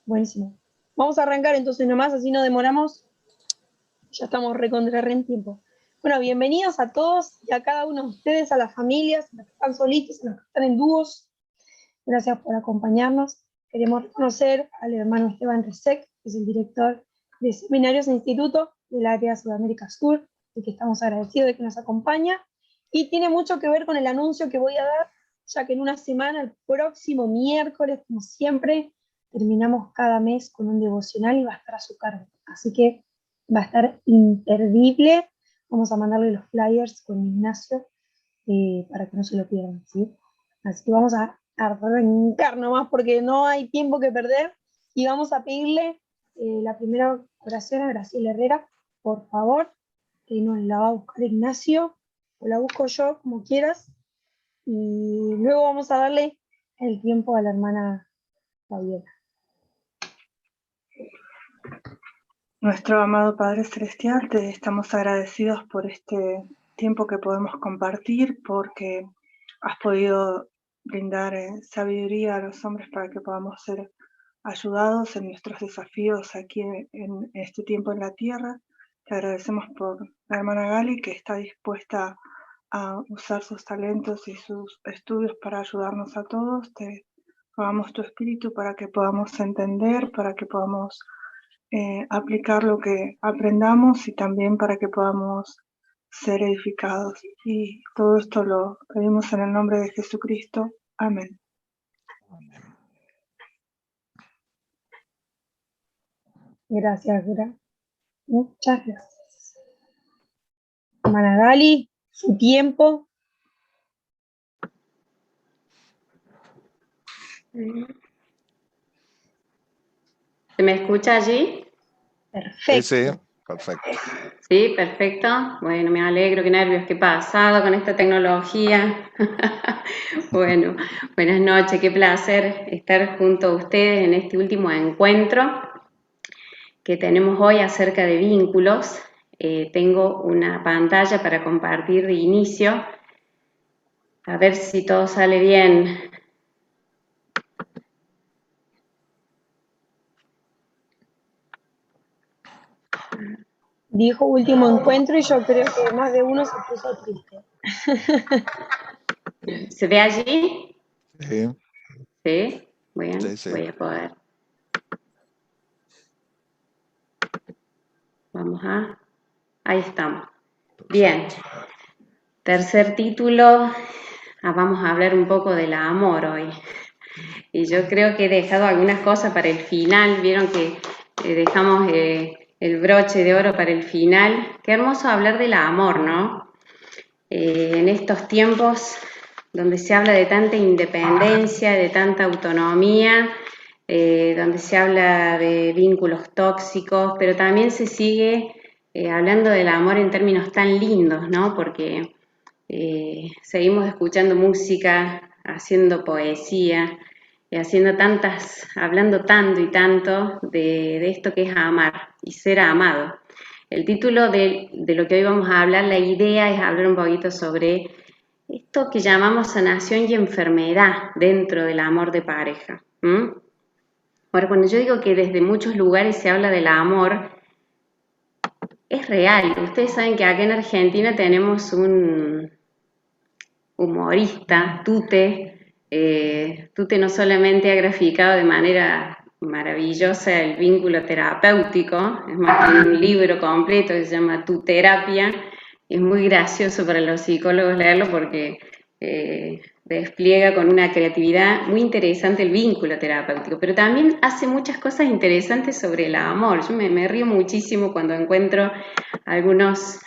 Buenísimo. Vamos a arrancar entonces nomás, así no demoramos. Ya estamos re en tiempo. Bueno, bienvenidos a todos y a cada uno de ustedes, a las familias, a los que están solitos, a los que están en dúos. Gracias por acompañarnos. Queremos reconocer al hermano Esteban Resec, que es el director de Seminarios e Instituto del área Sudamérica Sur, y que estamos agradecidos de que nos acompaña. Y tiene mucho que ver con el anuncio que voy a dar, ya que en una semana, el próximo miércoles, como siempre, terminamos cada mes con un devocional y va a estar a su cargo. Así que va a estar imperdible. Vamos a mandarle los flyers con Ignacio para que no se lo pierdan, ¿sí? Así que vamos a arrancar nomás porque no hay tiempo que perder y vamos a pedirle la primera oración a Graciela Herrera, por favor, que nos la va a buscar Ignacio, o la busco yo, como quieras, y luego vamos a darle el tiempo a la hermana Fabiola. Nuestro amado Padre Celestial, te estamos agradecidos por este tiempo que podemos compartir, porque has podido brindar sabiduría a los hombres para que podamos ser ayudados en nuestros desafíos aquí en este tiempo en la tierra. Te agradecemos por la hermana Gali, que está dispuesta a usar sus talentos y sus estudios para ayudarnos a todos. Te rogamos tu espíritu para que podamos entender, para que podamos aplicar lo que aprendamos y también para que podamos ser edificados. Y todo esto lo pedimos en el nombre de Jesucristo. Amén. Gracias, Gra. Muchas gracias. Hermana Gali, su tiempo. ¿Se me escucha allí? Perfecto. Sí, perfecto. Sí, perfecto. Bueno, me alegro, qué nervios, qué pasado con esta tecnología. Bueno, buenas noches, qué placer estar junto a ustedes en este último encuentro que tenemos hoy acerca de vínculos. Tengo una pantalla para compartir de inicio. A ver si todo sale bien. Dijo último encuentro y yo creo que más de uno se puso triste. ¿Se ve allí? Sí. Sí, bueno, Sí. voy a poder. Ahí estamos. Bien. Tercer título, vamos a hablar un poco del amor hoy. Y yo creo que he dejado algunas cosas para el final. Vieron que dejamos el broche de oro para el final. Qué hermoso hablar del amor, ¿no? En estos tiempos donde se habla de tanta independencia, de tanta autonomía, donde se habla de vínculos tóxicos, pero también se sigue hablando del amor en términos tan lindos, ¿no? Porque seguimos escuchando música, haciendo poesía, hablando tanto y tanto de esto que es amar y ser amado. El título de lo que hoy vamos a hablar, la idea es hablar un poquito sobre esto que llamamos sanación y enfermedad dentro del amor de pareja. Ahora, cuando yo digo que desde muchos lugares se habla del amor, es real. Ustedes saben que acá en Argentina tenemos un humorista, Tute. Tute no solamente ha graficado de manera maravillosa el vínculo terapéutico, es más, tiene un libro completo que se llama Tu Terapia. Es muy gracioso para los psicólogos leerlo porque despliega con una creatividad muy interesante el vínculo terapéutico, pero también hace muchas cosas interesantes sobre el amor. Yo me río muchísimo cuando encuentro algunas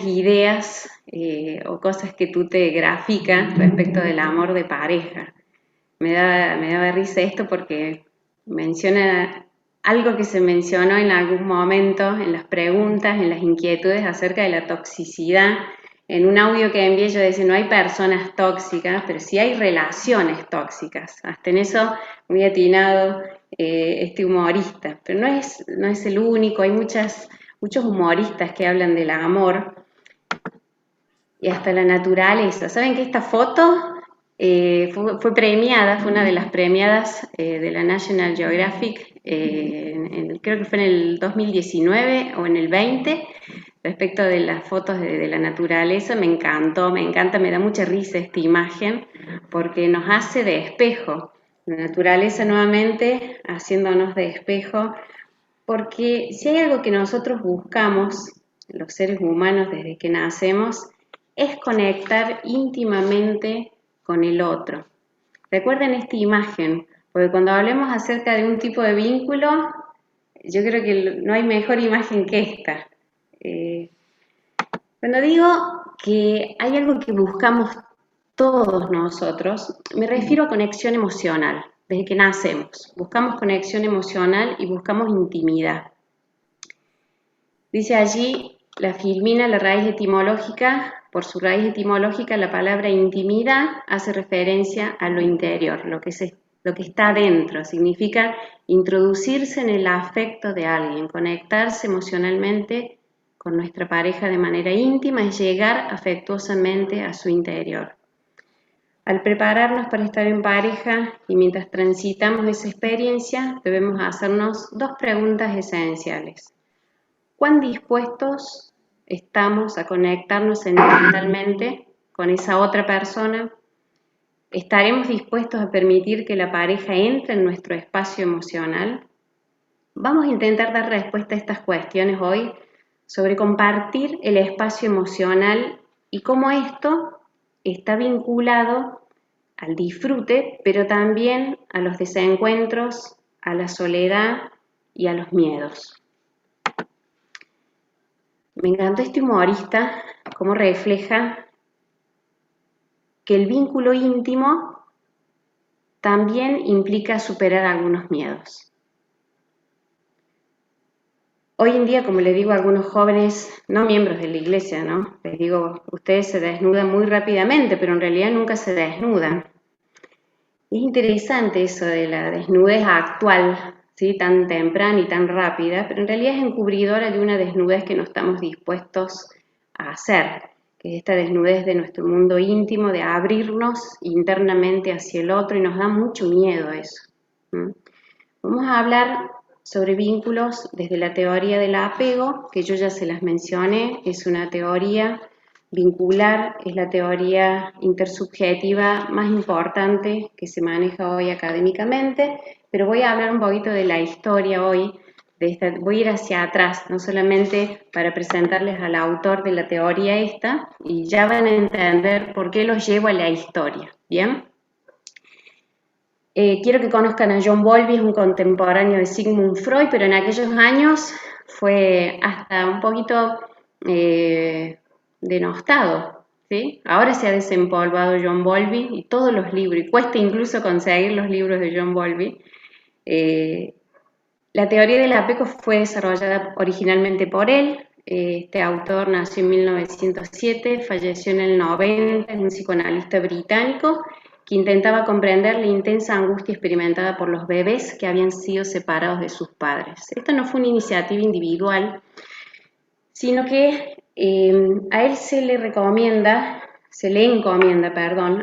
ideas o cosas que tú te graficas respecto del amor de pareja. Me daba risa esto porque menciona algo que se mencionó en algún momento en las preguntas, en las inquietudes acerca de la toxicidad. En un audio que envié yo decía, no hay personas tóxicas, pero sí hay relaciones tóxicas. Hasta en eso muy atinado este humorista. Pero no es el único, hay muchos humoristas que hablan del amor y hasta la naturaleza. ¿Saben que esta foto fue premiada, fue una de las premiadas de la National Geographic, creo que fue en el 2019 o en el 20, respecto de las fotos de la naturaleza. Me encantó, me encanta, me da mucha risa esta imagen, porque nos hace de espejo, la naturaleza nuevamente haciéndonos de espejo, porque si hay algo que nosotros buscamos, los seres humanos desde que nacemos, es conectar íntimamente con el otro. Recuerden esta imagen, porque cuando hablemos acerca de un tipo de vínculo, yo creo que no hay mejor imagen que esta. Cuando digo que hay algo que buscamos todos nosotros, me refiero a conexión emocional. Desde que nacemos, buscamos conexión emocional y buscamos intimidad. Dice allí la filmina, la raíz etimológica, por su raíz etimológica, la palabra intimidad hace referencia a lo interior, lo que está adentro, significa introducirse en el afecto de alguien, conectarse emocionalmente con nuestra pareja de manera íntima y llegar afectuosamente a su interior. Al prepararnos para estar en pareja y mientras transitamos esa experiencia, debemos hacernos dos preguntas esenciales. ¿Cuán dispuestos estamos a conectarnos sentimentalmente con esa otra persona? ¿Estaremos dispuestos a permitir que la pareja entre en nuestro espacio emocional? Vamos a intentar dar respuesta a estas cuestiones hoy sobre compartir el espacio emocional y cómo esto está vinculado al disfrute, pero también a los desencuentros, a la soledad y a los miedos. Me encantó este humorista, cómo refleja que el vínculo íntimo también implica superar algunos miedos. Hoy en día, como le digo a algunos jóvenes, no miembros de la iglesia, ¿no? Les digo, ustedes se desnudan muy rápidamente, pero en realidad nunca se desnudan. Es interesante eso de la desnudez actual, ¿sí? Tan temprana y tan rápida, pero en realidad es encubridora de una desnudez que no estamos dispuestos a hacer, que es esta desnudez de nuestro mundo íntimo, de abrirnos internamente hacia el otro, y nos da mucho miedo eso. Vamos a hablar sobre vínculos desde la teoría del apego, que yo ya se las mencioné, es una teoría vincular, es la teoría intersubjetiva más importante que se maneja hoy académicamente, pero voy a hablar un poquito de la historia hoy, voy a ir hacia atrás, no solamente para presentarles al autor de la teoría esta, y ya van a entender por qué los llevo a la historia, ¿bien? Quiero que conozcan a John Bowlby, es un contemporáneo de Sigmund Freud, pero en aquellos años fue hasta un poquito denostado, ¿sí? Ahora se ha desempolvado John Bowlby y todos los libros, y cuesta incluso conseguir los libros de John Bowlby. La teoría del apego fue desarrollada originalmente por él. Este autor nació en 1907, falleció en el 90, es un psicoanalista británico que intentaba comprender la intensa angustia experimentada por los bebés que habían sido separados de sus padres. Esta no fue una iniciativa individual, sino que a él se le encomienda,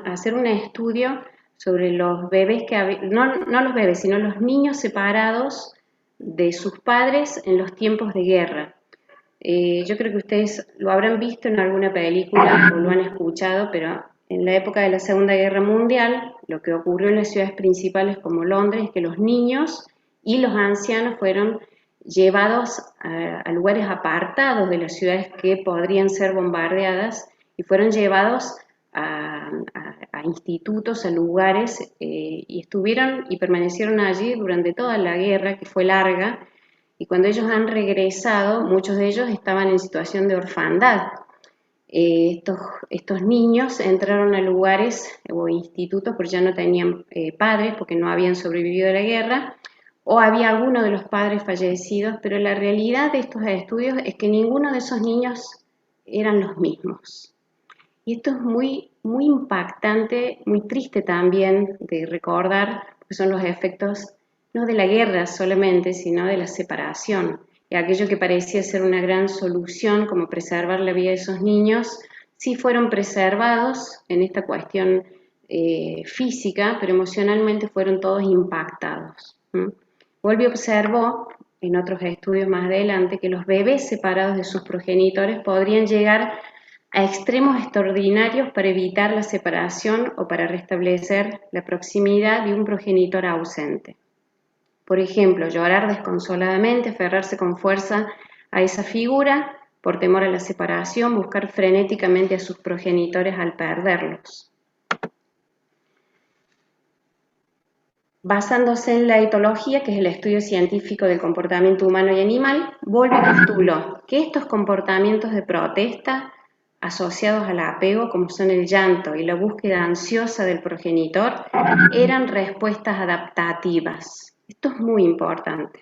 hacer un estudio sobre los bebés no los bebés, sino los niños separados de sus padres en los tiempos de guerra. Yo creo que ustedes lo habrán visto en alguna película o lo han escuchado, pero en la época de la Segunda Guerra Mundial, lo que ocurrió en las ciudades principales como Londres es que los niños y los ancianos fueron llevados a lugares apartados de las ciudades que podrían ser bombardeadas y fueron llevados a institutos, a lugares, y estuvieron y permanecieron allí durante toda la guerra, que fue larga, y cuando ellos han regresado, muchos de ellos estaban en situación de orfandad. Estos niños entraron a lugares o institutos porque ya no tenían padres, porque no habían sobrevivido a la guerra, o había alguno de los padres fallecidos, pero la realidad de estos estudios es que ninguno de esos niños eran los mismos. Y esto es muy, muy impactante, muy triste también de recordar, porque son los efectos no de la guerra solamente, sino de la separación. Y aquello que parecía ser una gran solución, como preservar la vida de esos niños, sí fueron preservados en esta cuestión física, pero emocionalmente fueron todos impactados. Wolby observó en otros estudios más adelante que los bebés separados de sus progenitores podrían llegar a extremos extraordinarios para evitar la separación o para restablecer la proximidad de un progenitor ausente. Por ejemplo, llorar desconsoladamente, aferrarse con fuerza a esa figura por temor a la separación, buscar frenéticamente a sus progenitores al perderlos. Basándose en la etología, que es el estudio científico del comportamiento humano y animal, Bowlby postuló que estos comportamientos de protesta asociados al apego, como son el llanto y la búsqueda ansiosa del progenitor, eran respuestas adaptativas. Esto es muy importante.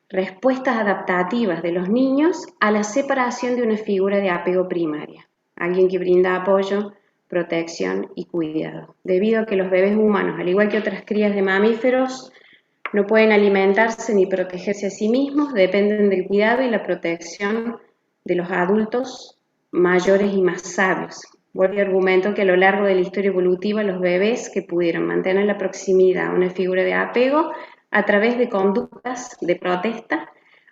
Respuestas adaptativas de los niños a la separación de una figura de apego primaria, alguien que brinda apoyo, protección y cuidado, debido a que los bebés humanos, al igual que otras crías de mamíferos, no pueden alimentarse ni protegerse a sí mismos, dependen del cuidado y la protección de los adultos mayores y más sabios. Wolby argumentó que a lo largo de la historia evolutiva los bebés que pudieron mantener la proximidad a una figura de apego a través de conductas de protesta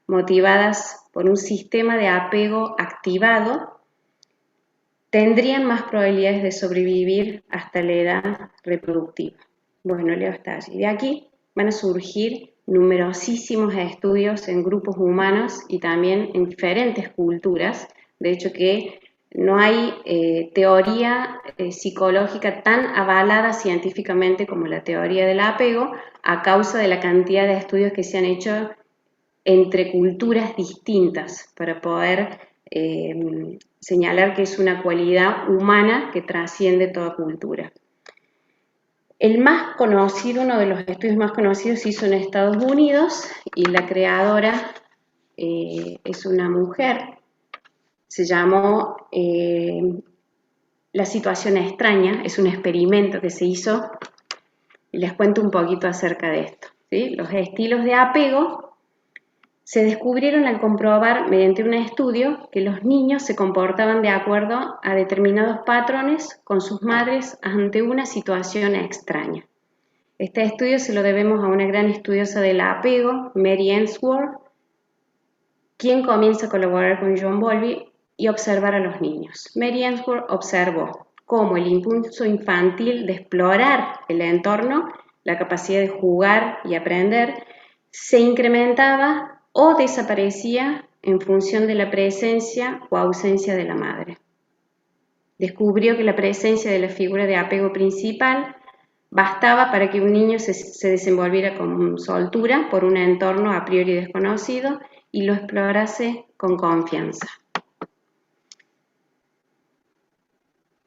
motivadas por un sistema de apego activado tendrían más probabilidades de sobrevivir hasta la edad reproductiva. Bueno, leo hasta allí. De aquí van a surgir numerosísimos estudios en grupos humanos y también en diferentes culturas. De hecho que no hay teoría psicológica tan avalada científicamente como la teoría del apego a causa de la cantidad de estudios que se han hecho entre culturas distintas para poder señalar que es una cualidad humana que trasciende toda cultura. El más conocido, uno de los estudios más conocidos se hizo en Estados Unidos y la creadora es una mujer. Se llamó La situación extraña, es un experimento que se hizo y les cuento un poquito acerca de esto, ¿sí? Los estilos de apego se descubrieron al comprobar mediante un estudio que los niños se comportaban de acuerdo a determinados patrones con sus madres ante una situación extraña. Este estudio se lo debemos a una gran estudiosa del apego, Mary Ainsworth, quien comienza a colaborar con John Bowlby y observar a los niños. Mary Ainsworth observó cómo el impulso infantil de explorar el entorno, la capacidad de jugar y aprender, se incrementaba o desaparecía en función de la presencia o ausencia de la madre. Descubrió que la presencia de la figura de apego principal bastaba para que un niño se desenvolviera con soltura por un entorno a priori desconocido y lo explorase con confianza.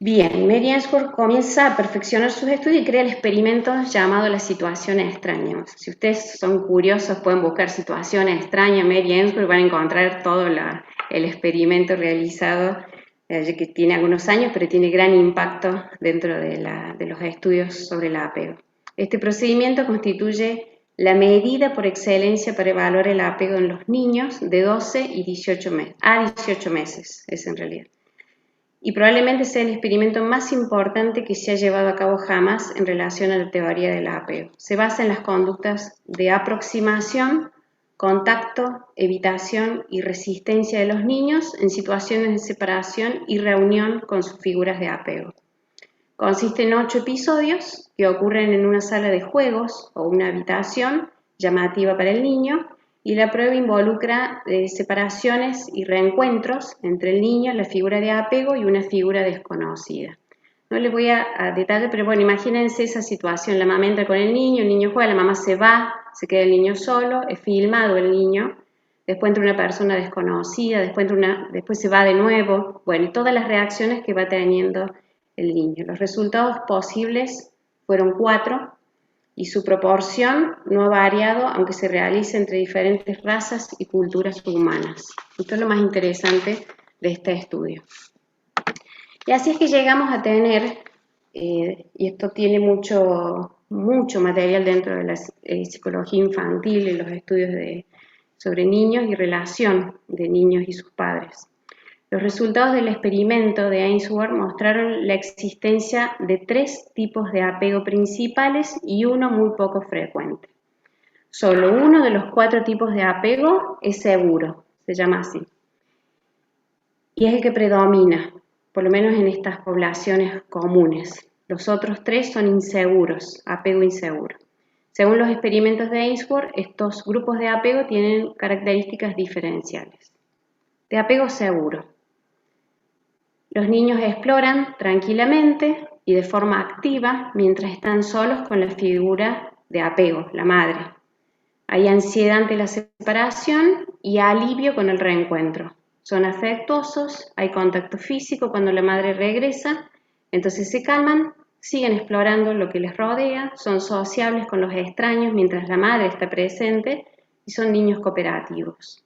Bien, Mary Ainsworth comienza a perfeccionar sus estudios y crea el experimento llamado la situación extraña. Si ustedes son curiosos pueden buscar situación extraña, Mary Ainsworth, y van a encontrar todo el experimento realizado, que tiene algunos años, pero tiene gran impacto dentro de los estudios sobre el apego. Este procedimiento constituye la medida por excelencia para evaluar el apego en los niños de 12 y 18 meses, es en realidad. Y probablemente sea el experimento más importante que se ha llevado a cabo jamás en relación a la teoría del apego. Se basa en las conductas de aproximación, contacto, evitación y resistencia de los niños en situaciones de separación y reunión con sus figuras de apego. Consiste en 8 episodios que ocurren en una sala de juegos o una habitación llamativa para el niño, y la prueba involucra separaciones y reencuentros entre el niño, la figura de apego y una figura desconocida. No les voy a detallar, pero bueno, imagínense esa situación, la mamá entra con el niño juega, la mamá se va, se queda el niño solo, es filmado el niño, después entra una persona desconocida, después se va de nuevo, bueno, y todas las reacciones que va teniendo el niño. Los resultados posibles fueron 4, y su proporción no ha variado aunque se realice entre diferentes razas y culturas humanas. Esto es lo más interesante de este estudio. Y así es que llegamos a tener, y esto tiene mucho material dentro de la psicología infantil y los estudios sobre niños y relación de niños y sus padres. Los resultados del experimento de Ainsworth mostraron la existencia de 3 tipos de apego principales y uno muy poco frecuente. Solo uno de los 4 tipos de apego es seguro, se llama así, y es el que predomina, por lo menos en estas poblaciones comunes. Los otros 3 son inseguros, apego inseguro. Según los experimentos de Ainsworth, estos grupos de apego tienen características diferenciales. De apego seguro. Los niños exploran tranquilamente y de forma activa mientras están solos con la figura de apego, la madre. Hay ansiedad ante la separación y alivio con el reencuentro. Son afectuosos, hay contacto físico cuando la madre regresa, entonces se calman, siguen explorando lo que les rodea, son sociables con los extraños mientras la madre está presente y son niños cooperativos.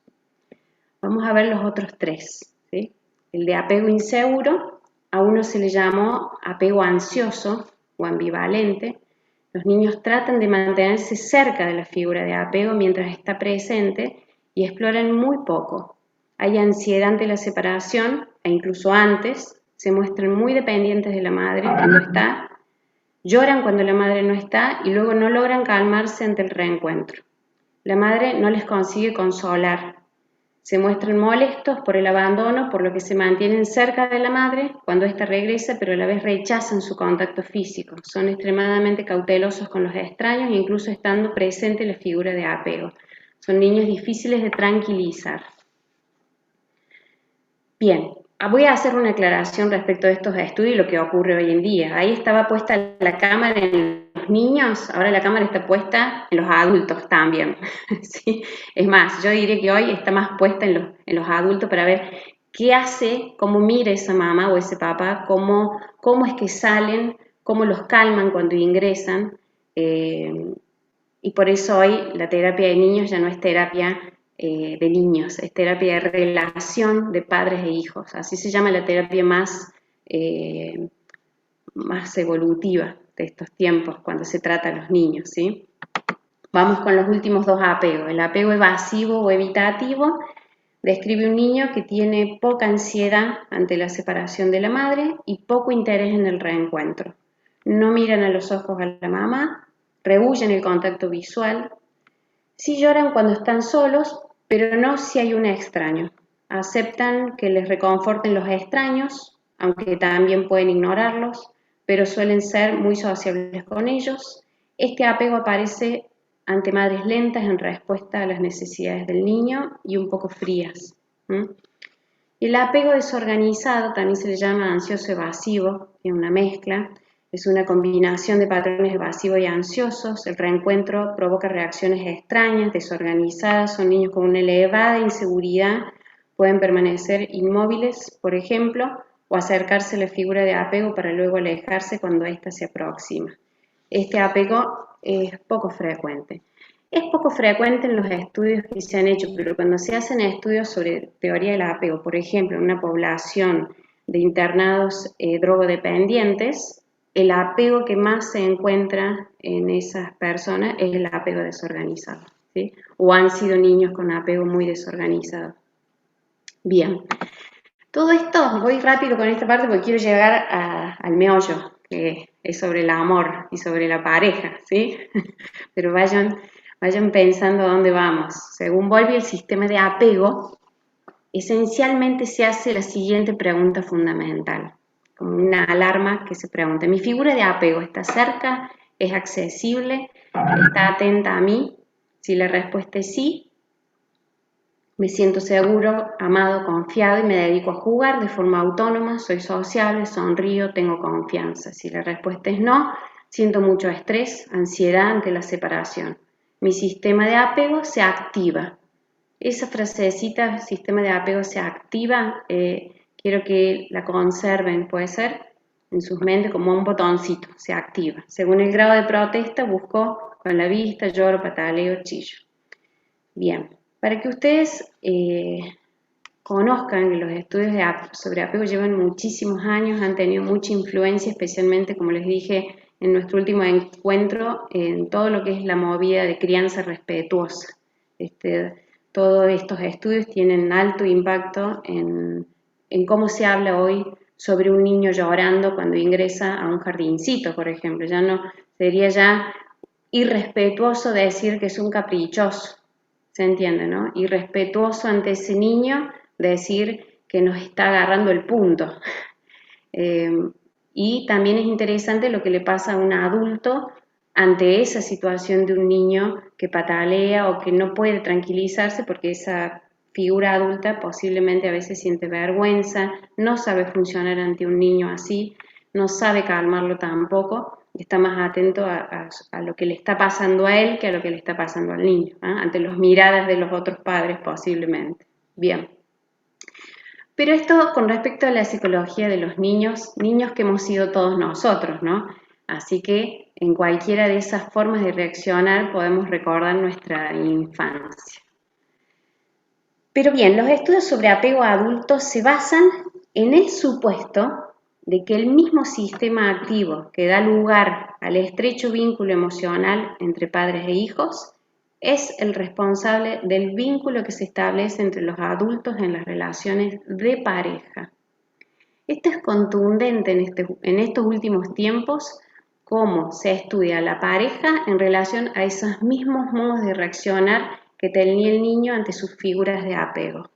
Vamos a ver los otros 3, ¿sí? El de apego inseguro, a uno se le llamó apego ansioso o ambivalente. Los niños tratan de mantenerse cerca de la figura de apego mientras está presente y exploran muy poco. Hay ansiedad ante la separación e incluso antes, se muestran muy dependientes de la madre cuando está, lloran cuando la madre no está y luego no logran calmarse ante el reencuentro. La madre no les consigue consolar. Se muestran molestos por el abandono, por lo que se mantienen cerca de la madre cuando ésta regresa, pero a la vez rechazan su contacto físico. Son extremadamente cautelosos con los extraños, incluso estando presente la figura de apego. Son niños difíciles de tranquilizar. Bien, voy a hacer una aclaración respecto a estos estudios y lo que ocurre hoy en día. Ahí estaba puesta la cámara en los niños, ahora la cámara está puesta en los adultos también. ¿Sí? Es más, yo diría que hoy está más puesta en los adultos para ver qué hace, cómo mira esa mamá o ese papá, cómo es que salen, cómo los calman cuando ingresan. Y por eso hoy la terapia de niños ya no es terapia de niños, es terapia de relación de padres e hijos. Así se llama la terapia más evolutiva de estos tiempos cuando se trata a los niños, ¿sí? Vamos con los últimos 2 apegos. El apego evasivo o evitativo describe un niño que tiene poca ansiedad ante la separación de la madre y poco interés en el reencuentro. No miran a los ojos a la mamá, rehuyen el contacto visual, sí lloran cuando están solos, pero no si hay un extraño. Aceptan que les reconforten los extraños, aunque también pueden ignorarlos, pero suelen ser muy sociables con ellos. Este apego aparece ante madres lentas en respuesta a las necesidades del niño y un poco frías. El apego desorganizado también se le llama ansioso evasivo, es una mezcla. Es una combinación de patrones evasivos y ansiosos. El reencuentro provoca reacciones extrañas, desorganizadas. Son niños con una elevada inseguridad. Pueden permanecer inmóviles, por ejemplo, o acercarse a la figura de apego para luego alejarse cuando ésta se aproxima. Este apego es poco frecuente. Es poco frecuente en los estudios que se han hecho, pero cuando se hacen estudios sobre teoría del apego, por ejemplo, en una población de internados drogodependientes, el apego que más se encuentra en esas personas es el apego desorganizado, ¿sí? O han sido niños con apego muy desorganizado. Bien, todo esto, voy rápido con esta parte porque quiero llegar al meollo, que es sobre el amor y sobre la pareja, ¿sí? Pero vayan pensando a dónde vamos. Según Bowlby, el sistema de apego esencialmente se hace la siguiente pregunta fundamental, como una alarma que se pregunta: ¿mi figura de apego está cerca? ¿Es accesible? ¿Está atenta a mí? Si la respuesta es sí, me siento seguro, amado, confiado y me dedico a jugar de forma autónoma, soy sociable, sonrío, tengo confianza. Si la respuesta es no, siento mucho estrés, ansiedad ante la separación. Mi sistema de apego se activa. Esa frasecita, sistema de apego se activa, quiero que la conserven, puede ser, en sus mentes como un botoncito, se activa. Según el grado de protesta, busco con la vista, lloro, pataleo, chillo. Bien, para que ustedes conozcan que los estudios sobre apego llevan muchísimos años, han tenido mucha influencia, especialmente, como les dije, en nuestro último encuentro, en todo lo que es la movida de crianza respetuosa. Todos estos estudios tienen alto impacto en en cómo se habla hoy sobre un niño llorando cuando ingresa a un jardincito, por ejemplo. Ya no sería ya irrespetuoso decir que es un caprichoso, ¿se entiende, no? Irrespetuoso ante ese niño decir que nos está agarrando el punto. Y también es interesante lo que le pasa a un adulto ante esa situación de un niño que patalea o que no puede tranquilizarse porque esa figura adulta posiblemente a veces siente vergüenza, no sabe funcionar ante un niño así, no sabe calmarlo tampoco, está más atento a lo que le está pasando a él que a lo que le está pasando al niño, ¿eh? Ante las miradas de los otros padres posiblemente. Bien. Pero esto con respecto a la psicología de los niños que hemos sido todos nosotros, ¿no? Así que en cualquiera de esas formas de reaccionar podemos recordar nuestra infancia. Pero bien, los estudios sobre apego a adultos se basan en el supuesto de que el mismo sistema activo que da lugar al estrecho vínculo emocional entre padres e hijos es el responsable del vínculo que se establece entre los adultos en las relaciones de pareja. Esto es contundente en estos últimos tiempos, cómo se estudia la pareja en relación a esos mismos modos de reaccionar que tenía el niño ante sus figuras de apego.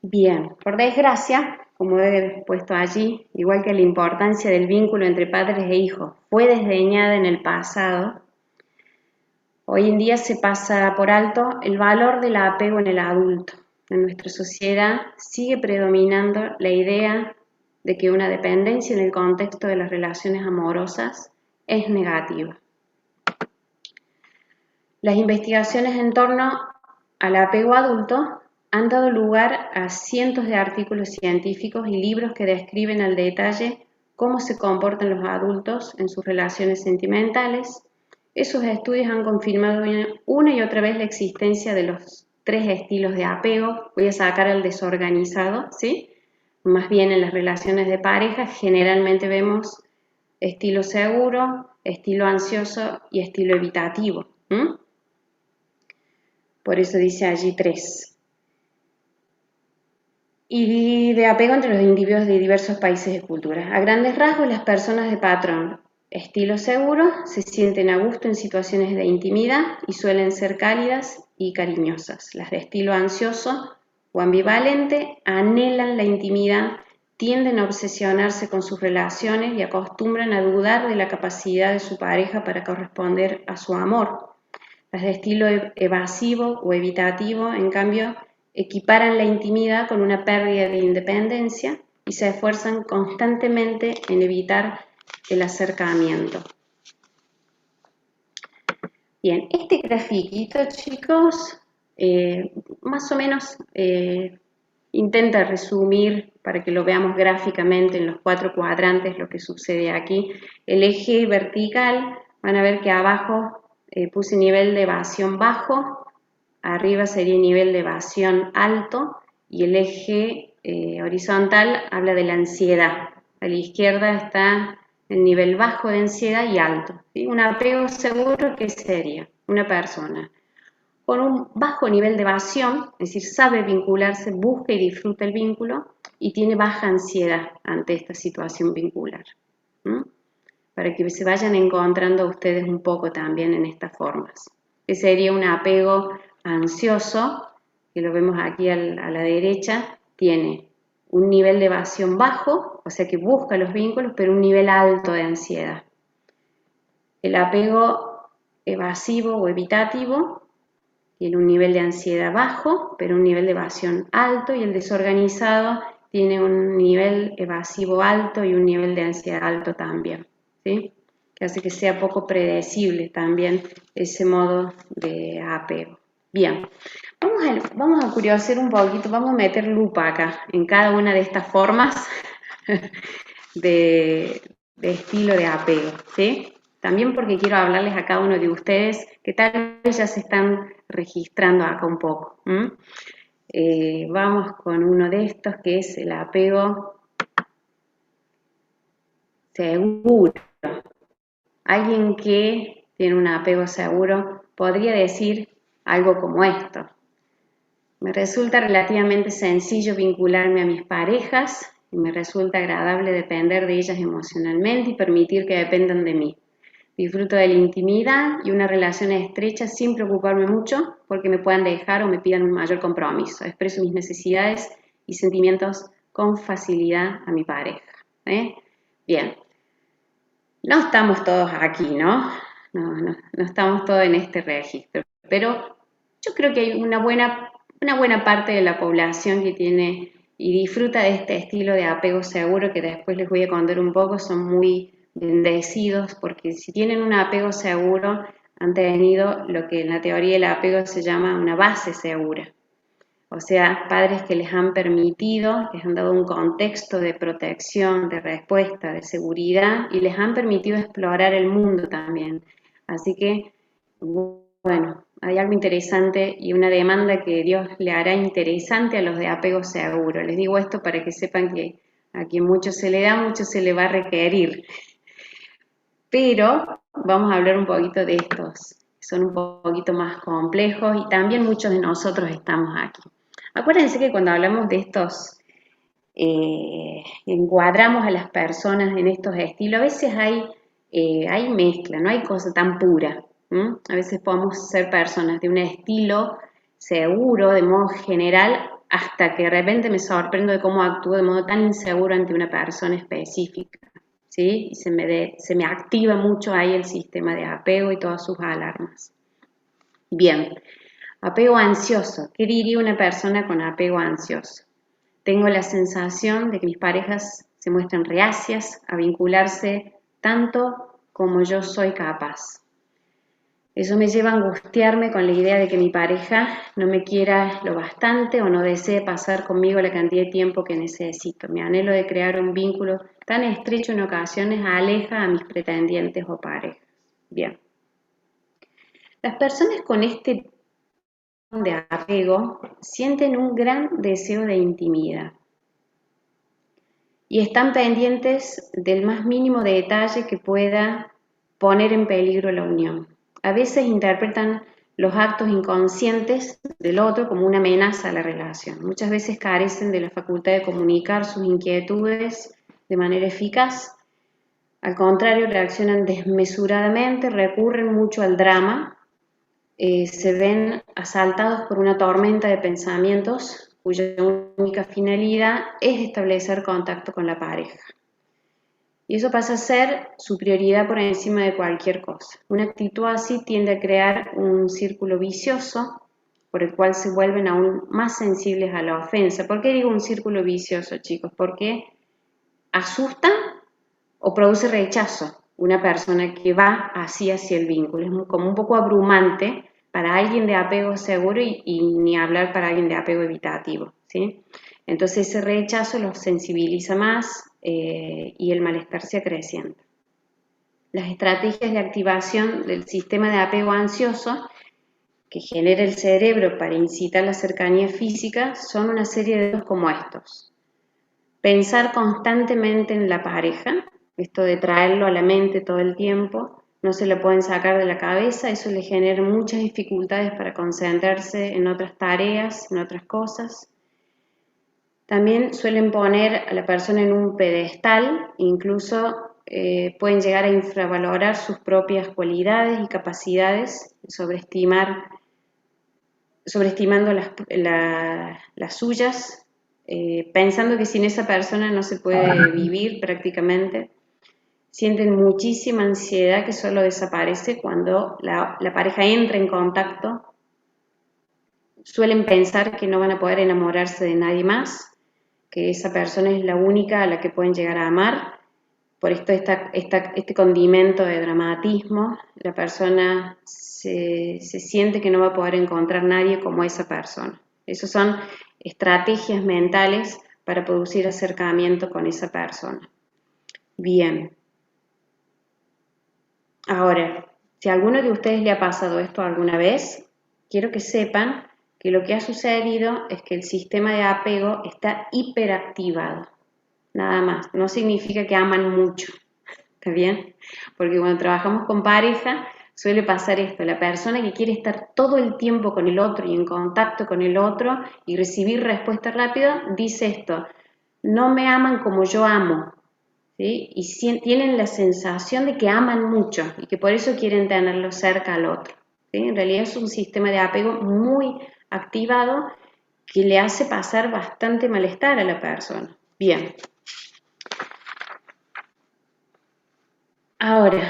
Bien, por desgracia, como he puesto allí, igual que la importancia del vínculo entre padres e hijos fue desdeñada en el pasado, hoy en día se pasa por alto el valor del apego en el adulto. En nuestra sociedad sigue predominando la idea de que una dependencia en el contexto de las relaciones amorosas es negativa. Las investigaciones en torno al apego adulto han dado lugar a cientos de artículos científicos y libros que describen al detalle cómo se comportan los adultos en sus relaciones sentimentales. Esos estudios han confirmado una y otra vez la existencia de los 3 estilos de apego. Voy a sacar el desorganizado, ¿sí? Más bien en las relaciones de pareja generalmente vemos estilo seguro, estilo ansioso y estilo evitativo. Por eso dice allí 3. Y de apego entre los individuos de diversos países y culturas. A grandes rasgos, las personas de patrón estilo seguro se sienten a gusto en situaciones de intimidad y suelen ser cálidas y cariñosas. Las de estilo ansioso o ambivalente anhelan la intimidad, tienden a obsesionarse con sus relaciones y acostumbran a dudar de la capacidad de su pareja para corresponder a su amor. Las de estilo evasivo o evitativo, en cambio, equiparan la intimidad con una pérdida de independencia y se esfuerzan constantemente en evitar el acercamiento. Bien, este grafiquito, chicos, más o menos intenta resumir, para que lo veamos gráficamente en los 4 cuadrantes, lo que sucede aquí. El eje vertical, van a ver que abajo puse nivel de evasión bajo, arriba sería nivel de evasión alto, y el eje horizontal habla de la ansiedad. A la izquierda está el nivel bajo de ansiedad y alto, ¿sí? Un apego seguro, ¿qué sería? Una persona con un bajo nivel de evasión, es decir, sabe vincularse, busca y disfruta el vínculo y tiene baja ansiedad ante esta situación vincular. Para que se vayan encontrando ustedes un poco también en estas formas. Que sería un apego ansioso, que lo vemos aquí a la derecha, tiene un nivel de evasión bajo, o sea que busca los vínculos, pero un nivel alto de ansiedad. El apego evasivo o evitativo tiene un nivel de ansiedad bajo, pero un nivel de evasión alto, y el desorganizado tiene un nivel evasivo alto y un nivel de ansiedad alto también, ¿sí? Que hace que sea poco predecible también ese modo de apego. Bien, vamos a curiosear un poquito, vamos a meter lupa acá en cada una de estas formas de estilo de apego, ¿sí? También porque quiero hablarles a cada uno de ustedes que tal vez ya se están registrando acá un poco. Vamos con uno de estos, que es el apego seguro. Alguien que tiene un apego seguro podría decir algo como esto. Me resulta relativamente sencillo vincularme a mis parejas y me resulta agradable depender de ellas emocionalmente y permitir que dependan de mí. Disfruto de la intimidad y una relación estrecha sin preocuparme mucho porque me puedan dejar o me pidan un mayor compromiso. Expreso mis necesidades y sentimientos con facilidad a mi pareja. Bien, no estamos todos aquí, ¿no? No estamos todos en este registro, pero yo creo que hay una buena parte de la población que tiene y disfruta de este estilo de apego seguro, que después les voy a contar un poco. Son muy bendecidos porque si tienen un apego seguro han tenido lo que en la teoría del apego se llama una base segura. O sea, padres que les han permitido, les han dado un contexto de protección, de respuesta, de seguridad y les han permitido explorar el mundo también. Así que, bueno, hay algo interesante y una demanda que Dios le hará interesante a los de apego seguro. Les digo esto para que sepan que a quien mucho se le da, mucho se le va a requerir. Pero vamos a hablar un poquito de estos, que son un poquito más complejos y también muchos de nosotros estamos aquí. Acuérdense que cuando hablamos de estos, encuadramos a las personas en estos estilos, a veces hay mezcla, no hay cosa tan pura. A veces podemos ser personas de un estilo seguro, de modo general, hasta que de repente me sorprendo de cómo actúo de modo tan inseguro ante una persona específica, ¿sí? Y se me activa mucho ahí el sistema de apego y todas sus alarmas. Bien. Apego ansioso. ¿Qué diría una persona con apego ansioso? Tengo la sensación de que mis parejas se muestran reacias a vincularse tanto como yo soy capaz. Eso me lleva a angustiarme con la idea de que mi pareja no me quiera lo bastante o no desee pasar conmigo la cantidad de tiempo que necesito. Mi anhelo de crear un vínculo tan estrecho en ocasiones aleja a mis pretendientes o parejas. Bien. Las personas con este de apego sienten un gran deseo de intimidad y están pendientes del más mínimo detalle que pueda poner en peligro la unión. A veces interpretan los actos inconscientes del otro como una amenaza a la relación. Muchas veces carecen de la facultad de comunicar sus inquietudes de manera eficaz. Al contrario, reaccionan desmesuradamente, recurren mucho al drama. Se ven asaltados por una tormenta de pensamientos cuya única finalidad es establecer contacto con la pareja. Y eso pasa a ser su prioridad por encima de cualquier cosa. Una actitud así tiende a crear un círculo vicioso por el cual se vuelven aún más sensibles a la ofensa. ¿Por qué digo un círculo vicioso, chicos? Porque asusta o produce rechazo una persona que va así hacia el vínculo. Es como un poco abrumante para alguien de apego seguro y ni hablar para alguien de apego evitativo, ¿sí? Entonces ese rechazo los sensibiliza más y el malestar se acrecienta. Las estrategias de activación del sistema de apego ansioso que genera el cerebro para incitar la cercanía física son una serie de como estos. Pensar constantemente en la pareja, esto de traerlo a la mente todo el tiempo, no se lo pueden sacar de la cabeza, eso le genera muchas dificultades para concentrarse en otras tareas, en otras cosas. También suelen poner a la persona en un pedestal, incluso pueden llegar a infravalorar sus propias cualidades y capacidades, sobreestimando las suyas, pensando que sin esa persona no se puede vivir prácticamente. Sienten muchísima ansiedad que solo desaparece cuando la pareja entra en contacto. Suelen pensar que no van a poder enamorarse de nadie más, que esa persona es la única a la que pueden llegar a amar. Por esto este condimento de dramatismo, la persona se siente que no va a poder encontrar nadie como esa persona. Esas son estrategias mentales para producir acercamiento con esa persona. Bien. Ahora, si a alguno de ustedes le ha pasado esto alguna vez, quiero que sepan que lo que ha sucedido es que el sistema de apego está hiperactivado. Nada más. No significa que aman mucho. ¿Está bien? Porque cuando trabajamos con pareja, suele pasar esto, la persona que quiere estar todo el tiempo con el otro y en contacto con el otro y recibir respuesta rápida, dice esto: no me aman como yo amo, ¿sí? Y tienen la sensación de que aman mucho y que por eso quieren tenerlo cerca al otro, ¿sí? En realidad es un sistema de apego muy activado que le hace pasar bastante malestar a la persona. Bien. Ahora,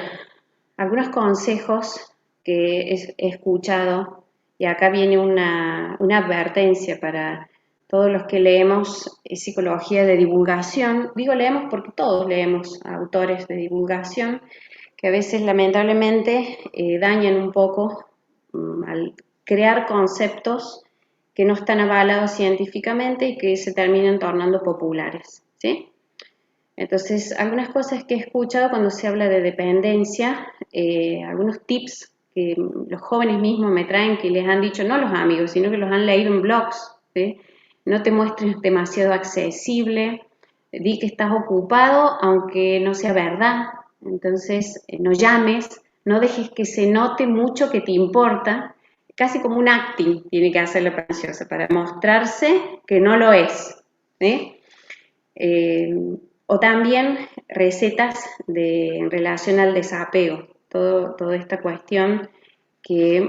algunos consejos que he escuchado, y acá viene una advertencia para todos los que leemos psicología de divulgación. Digo leemos porque todos leemos a autores de divulgación que a veces lamentablemente dañan un poco al crear conceptos que no están avalados científicamente y que se terminan tornando populares, ¿sí? Entonces, algunas cosas que he escuchado cuando se habla de dependencia, algunos tips que los jóvenes mismos me traen, que les han dicho, no los amigos, sino que los han leído en blogs, ¿sí? No te muestres demasiado accesible, di que estás ocupado, aunque no sea verdad. Entonces, no llames, no dejes que se note mucho que te importa, casi como un acting tiene que hacer la preciosa para mostrarse que no lo es, ¿sí? O también recetas en relación al desapego, toda esta cuestión que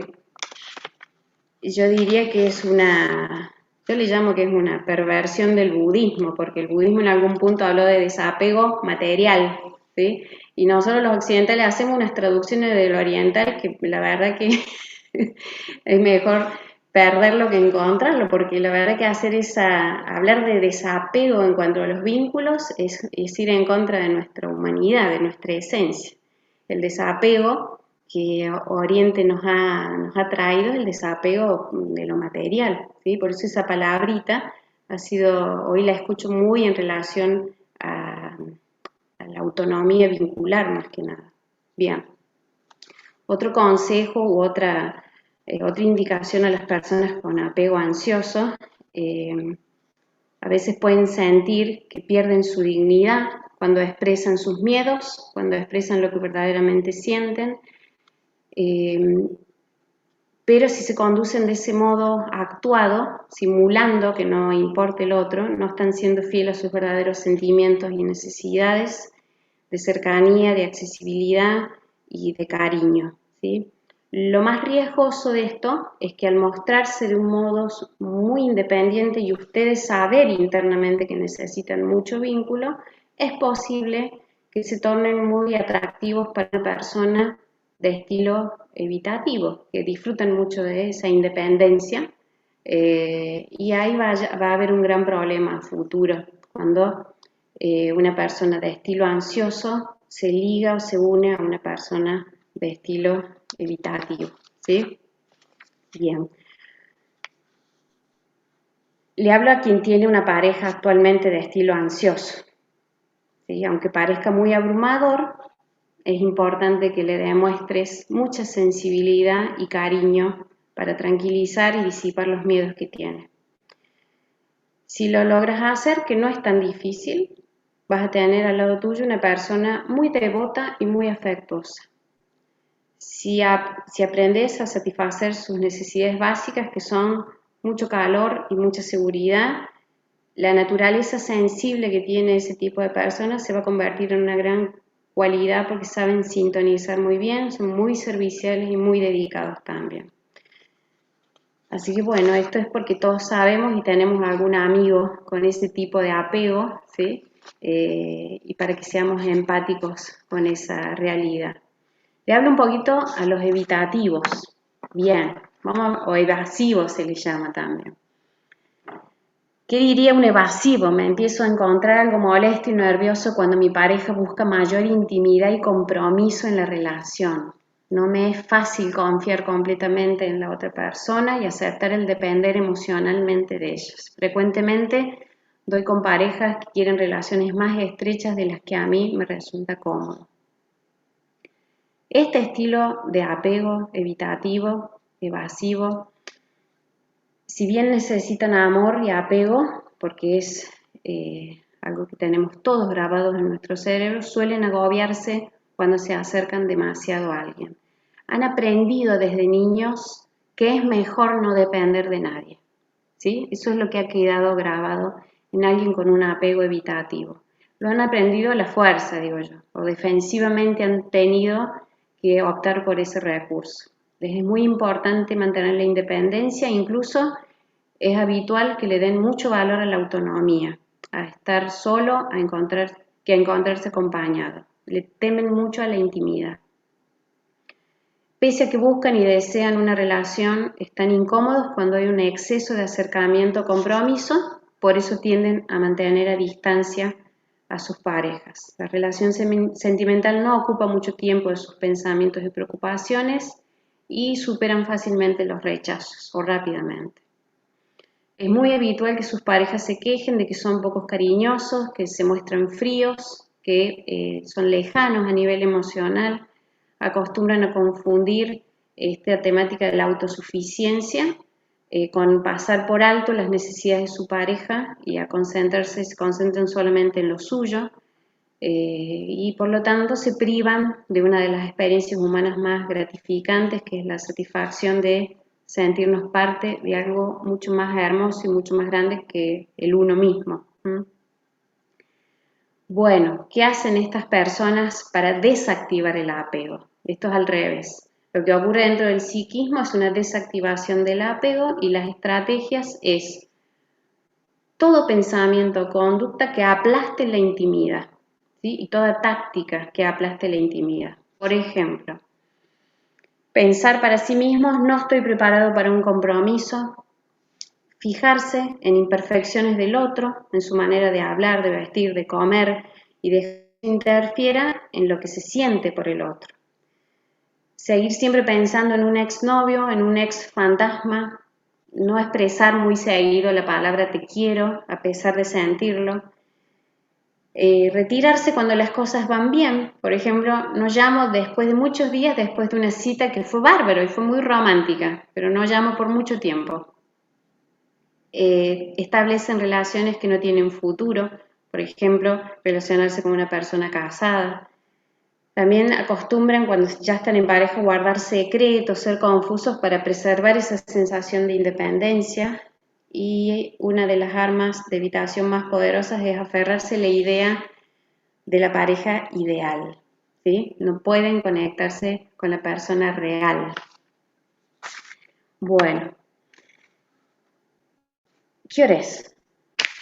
yo diría que es yo le llamo que es una perversión del budismo, porque el budismo en algún punto habló de desapego material, ¿sí? Y nosotros los occidentales hacemos unas traducciones del oriental que la verdad que es mejor perderlo que encontrarlo, porque la verdad que hablar de desapego en cuanto a los vínculos es ir en contra de nuestra humanidad, de nuestra esencia. El desapego que Oriente nos ha traído es el desapego de lo material, ¿sí? Por eso esa palabrita hoy la escucho muy en relación a la autonomía vincular más que nada. Bien. Otro consejo u otra indicación a las personas con apego ansioso, a veces pueden sentir que pierden su dignidad cuando expresan sus miedos, cuando expresan lo que verdaderamente sienten, pero si se conducen de ese modo actuado, simulando que no importa el otro, no están siendo fieles a sus verdaderos sentimientos y necesidades de cercanía, de accesibilidad y de cariño, ¿sí? Lo más riesgoso de esto es que al mostrarse de un modo muy independiente y ustedes saber internamente que necesitan mucho vínculo, es posible que se tornen muy atractivos para una persona de estilo evitativo, que disfrutan mucho de esa independencia, y ahí va a haber un gran problema futuro cuando una persona de estilo ansioso se liga o se une a una persona de estilo evitativo, ¿sí? Bien. Le hablo a quien tiene una pareja actualmente de estilo ansioso, ¿sí? Aunque parezca muy abrumador, es importante que le demuestres mucha sensibilidad y cariño para tranquilizar y disipar los miedos que tiene. Si lo logras hacer, que no es tan difícil, vas a tener al lado tuyo una persona muy devota y muy afectuosa. Si aprendes a satisfacer sus necesidades básicas, que son mucho calor y mucha seguridad, la naturaleza sensible que tiene ese tipo de personas se va a convertir en una gran cualidad porque saben sintonizar muy bien, son muy serviciales y muy dedicados también. Así que bueno, esto es porque todos sabemos y tenemos algún amigo con ese tipo de apego, ¿sí? Y para que seamos empáticos con esa realidad. Le hablo un poquito a los evitativos, bien, o evasivos se les llama también. ¿Qué diría un evasivo? Me empiezo a encontrar algo molesto y nervioso cuando mi pareja busca mayor intimidad y compromiso en la relación. No me es fácil confiar completamente en la otra persona y aceptar el depender emocionalmente de ellos. Frecuentemente doy con parejas que quieren relaciones más estrechas de las que a mí me resulta cómodo. Este estilo de apego evitativo, evasivo, si bien necesitan amor y apego, porque es algo que tenemos todos grabados en nuestro cerebro, suelen agobiarse cuando se acercan demasiado a alguien. han aprendido desde niños que es mejor no depender de nadie, ¿sí? Eso es lo que ha quedado grabado en alguien con un apego evitativo. Lo han aprendido a la fuerza, digo yo, o defensivamente han tenido que optar por ese recurso. Les es muy importante mantener la independencia, incluso es habitual que le den mucho valor a la autonomía, a estar solo, que a encontrarse acompañado. Le temen mucho a la intimidad. Pese a que buscan y desean una relación, están incómodos cuando hay un exceso de acercamiento o compromiso, por eso tienden a mantener a distancia a sus parejas. La relación sentimental no ocupa mucho tiempo de sus pensamientos y preocupaciones y superan fácilmente los rechazos o rápidamente. Es muy habitual que sus parejas se quejen de que son pocos cariñosos, que se muestran fríos, que son lejanos a nivel emocional. Acostumbran a confundir esta temática de la autosuficiencia con pasar por alto las necesidades de su pareja y a se concentran solamente en lo suyo y por lo tanto se privan de una de las experiencias humanas más gratificantes, que es la satisfacción de sentirnos parte de algo mucho más hermoso y mucho más grande que el uno mismo. Bueno, ¿qué hacen estas personas para desactivar el apego? Esto es al revés. Lo que ocurre dentro del psiquismo es una desactivación del apego y las estrategias es todo pensamiento o conducta que aplaste la intimidad, ¿sí? Y toda táctica que aplaste la intimidad. Por ejemplo, pensar para sí mismos, no estoy preparado para un compromiso. Fijarse en imperfecciones del otro, en su manera de hablar, de vestir, de comer y de que interfiera en lo que se siente por el otro. Seguir siempre pensando en un exnovio, en un ex fantasma, no expresar muy seguido la palabra te quiero a pesar de sentirlo. Retirarse cuando las cosas van bien. Por ejemplo, no llamo después de muchos días, después de una cita que fue bárbaro y fue muy romántica, pero no llamo por mucho tiempo. Establecen relaciones que no tienen futuro, por ejemplo, relacionarse con una persona casada. También acostumbran cuando ya están en pareja guardar secretos, ser confusos para preservar esa sensación de independencia. Y una de las armas de evitación más poderosas es aferrarse a la idea de la pareja ideal, ¿sí? No pueden conectarse con la persona real. Bueno, ¿qué hora es?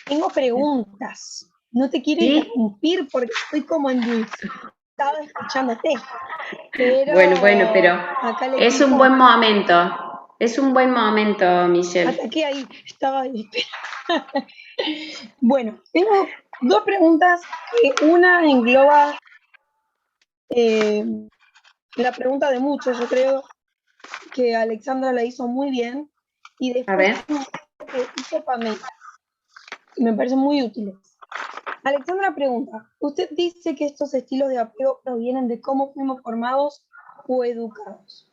Tengo preguntas. No te quiero ¿Sí? interrumpir porque estoy como endulzada escuchándote. Pero Bueno, pero acá el es un equipo, buen momento. Es un buen momento, Michelle. ataqué ahí, estaba ahí. Bueno, tengo dos preguntas que una engloba eh, la pregunta de muchos, yo creo que Alexandra la hizo muy bien, y A después ver. tengo que hizo Pamela, y me parecen muy útiles. Alexandra pregunta, usted dice que estos estilos de apego provienen de cómo fuimos formados o educados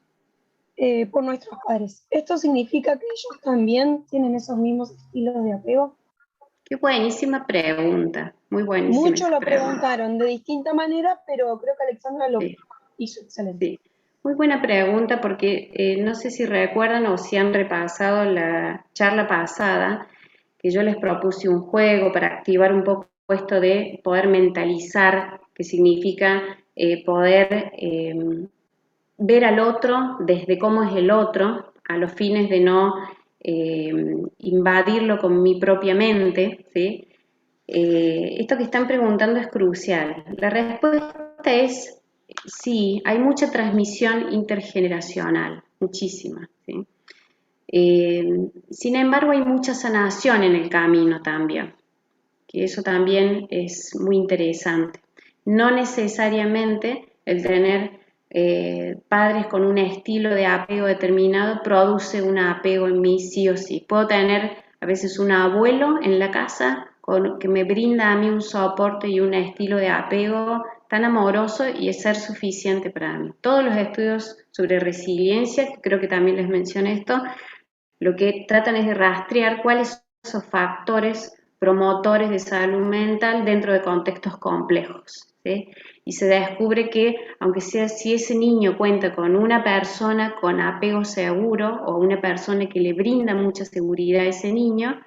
por nuestros padres. ¿Esto significa que ellos también tienen esos mismos estilos de apego? Qué buenísima pregunta. Muy buenísima Muchos esa lo pregunta. preguntaron de distinta manera, pero creo que Alexandra lo Sí, hizo excelente. sí. Muy buena pregunta porque no sé si recuerdan o si han repasado la charla pasada que yo les propuse un juego para activar un poco esto de poder mentalizar, que significa poder ver al otro desde cómo es el otro, a los fines de no invadirlo con mi propia mente, ¿sí? Esto que están preguntando es crucial. La respuesta es sí, hay mucha transmisión intergeneracional, muchísima, ¿sí? Sin embargo, hay mucha sanación en el camino también, que eso también es muy interesante. No necesariamente el tener padres con un estilo de apego determinado produce un apego en mí sí o sí. Puedo tener a veces un abuelo en la casa que me brinda a mí un soporte y un estilo de apego tan amoroso y es ser suficiente para mí. Todos los estudios sobre resiliencia, que creo que también les mencioné esto, lo que tratan es de rastrear cuáles son esos factores promotores de salud mental dentro de contextos complejos, ¿sí? y se descubre que, aunque sea si ese niño cuenta con una persona con apego seguro o una persona que le brinda mucha seguridad a ese niño,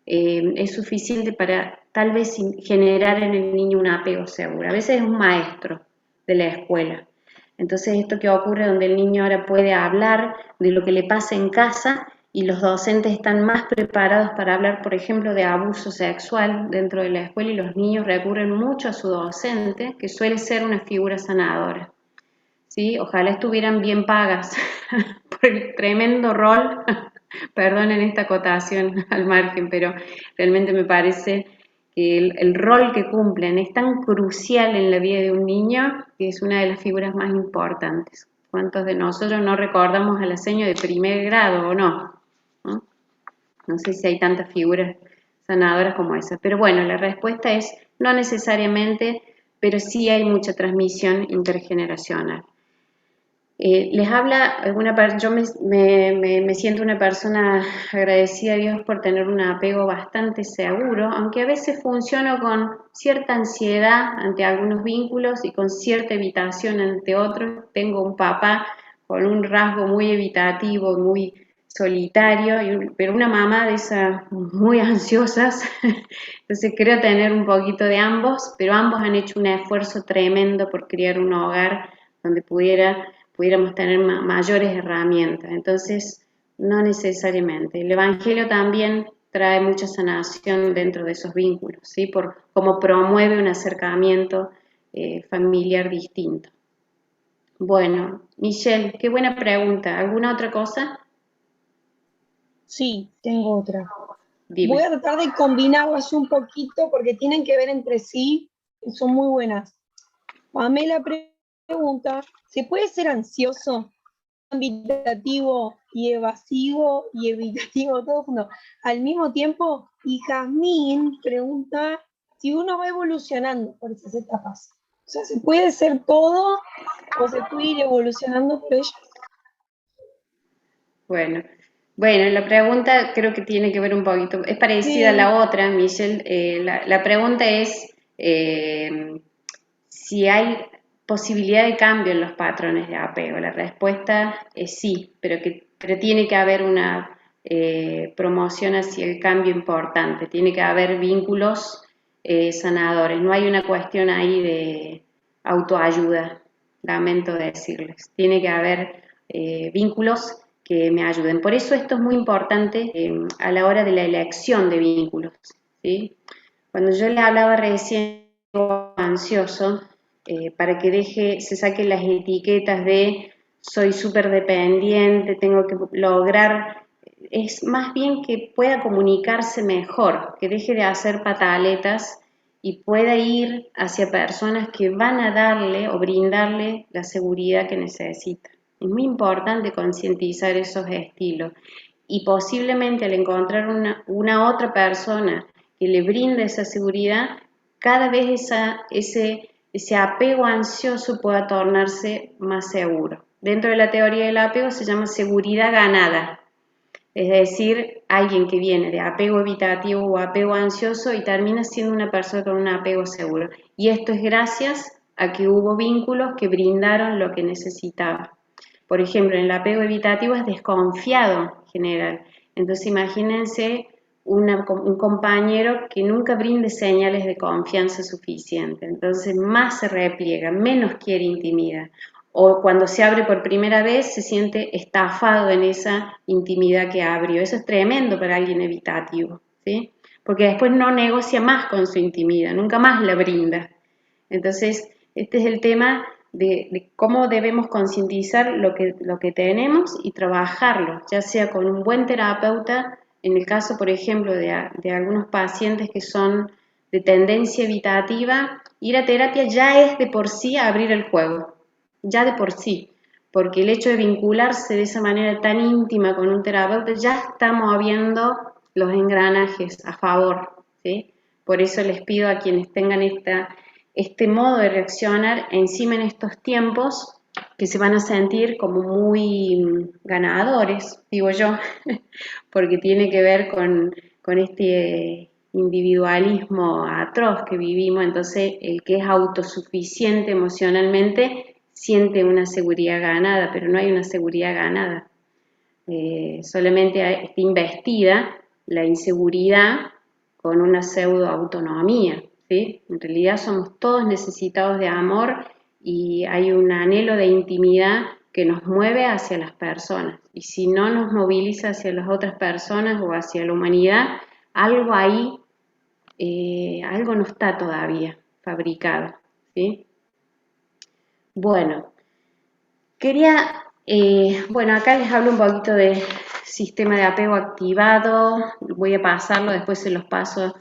es suficiente para tal vez generar en el niño un apego seguro. A veces es un maestro de la escuela. Entonces esto que ocurre donde el niño ahora puede hablar de lo que le pasa en casa y los docentes están más preparados para hablar, por ejemplo, de abuso sexual dentro de la escuela y los niños recurren mucho a su docente, que suele ser una figura sanadora. ¿Sí? Ojalá estuvieran bien pagas por el tremendo rol, perdonen esta acotación al margen, pero realmente me parece que el rol que cumplen es tan crucial en la vida de un niño que es una de las figuras más importantes. ¿Cuántos de nosotros no recordamos a la seño de primer grado o no? No sé si hay tantas figuras sanadoras como esas, pero bueno, la respuesta es no necesariamente, pero sí hay mucha transmisión intergeneracional. Les habla yo me siento una persona agradecida a Dios por tener un apego bastante seguro, aunque a veces funciono con cierta ansiedad ante algunos vínculos y con cierta evitación ante otros. Tengo un papá con un rasgo muy evitativo, muy solitario, pero una mamá de esas muy ansiosas, entonces creo tener un poquito de ambos, pero ambos han hecho un esfuerzo tremendo por crear un hogar donde pudiéramos tener mayores herramientas. Entonces, no necesariamente. El Evangelio también trae mucha sanación dentro de esos vínculos, ¿sí? Por cómo promueve un acercamiento familiar distinto. Bueno, Michelle, qué buena pregunta. ¿Alguna otra cosa? Sí, tengo otra. Voy Dime. a tratar de combinarlas un poquito porque tienen que ver entre sí y son muy buenas. Pamela pregunta, ¿se puede ser ansioso, invitativo y evitativo todo junto al mismo tiempo? Y Jazmín pregunta si uno va evolucionando por esas etapas. O sea, ¿se puede ser todo o se puede ir evolucionando por ellas? Bueno, la pregunta creo que tiene que ver un poquito, es parecida a Sí, la otra, Michelle. La pregunta es si hay posibilidad de cambio en los patrones de apego. La respuesta es sí, pero tiene que haber una promoción hacia el cambio importante, tiene que haber vínculos sanadores, no hay una cuestión ahí de autoayuda, lamento decirles, tiene que haber vínculos que me ayuden. Por eso esto es muy importante a la hora de la elección de vínculos, ¿sí? Cuando yo le hablaba recién ansioso, para que se saque las etiquetas de soy súper dependiente, tengo que lograr, es más bien que pueda comunicarse mejor, que deje de hacer pataletas y pueda ir hacia personas que van a darle o brindarle la seguridad que necesita. Es muy importante concientizar esos estilos y posiblemente al encontrar una otra persona que le brinde esa seguridad, cada vez ese apego ansioso pueda tornarse más seguro. Dentro de la teoría del apego se llama seguridad ganada, es decir, alguien que viene de apego evitativo o apego ansioso y termina siendo una persona con un apego seguro. Y esto es gracias a que hubo vínculos que brindaron lo que necesitaba. Por ejemplo, en el apego evitativo es desconfiado en general. Entonces imagínense un compañero que nunca brinde señales de confianza suficiente. Entonces más se repliega, menos quiere intimidad. O cuando se abre por primera vez se siente estafado en esa intimidad que abrió. Eso es tremendo para alguien evitativo, ¿sí? Porque después no negocia más con su intimidad, nunca más la brinda. Entonces, este es el tema de cómo debemos concientizar lo que tenemos y trabajarlo, ya sea con un buen terapeuta, en el caso, por ejemplo, de algunos pacientes que son de tendencia evitativa, ir a terapia ya es de por sí abrir el juego, ya de por sí, porque el hecho de vincularse de esa manera tan íntima con un terapeuta ya está moviendo los engranajes a favor, ¿sí? Por eso les pido a quienes tengan este modo de reaccionar encima en estos tiempos que se van a sentir como muy ganadores, digo yo, porque tiene que ver con este individualismo atroz que vivimos, entonces el que es autosuficiente emocionalmente siente una seguridad ganada, pero no hay una seguridad ganada. Solamente está investida la inseguridad con una pseudo autonomía, ¿sí? En realidad somos todos necesitados de amor y hay un anhelo de intimidad que nos mueve hacia las personas. Y si no nos moviliza hacia las otras personas o hacia la humanidad, algo ahí, algo no está todavía fabricado, ¿sí? Bueno, bueno, acá les hablo un poquito de sistema de apego activado, voy a pasarlo, después se los paso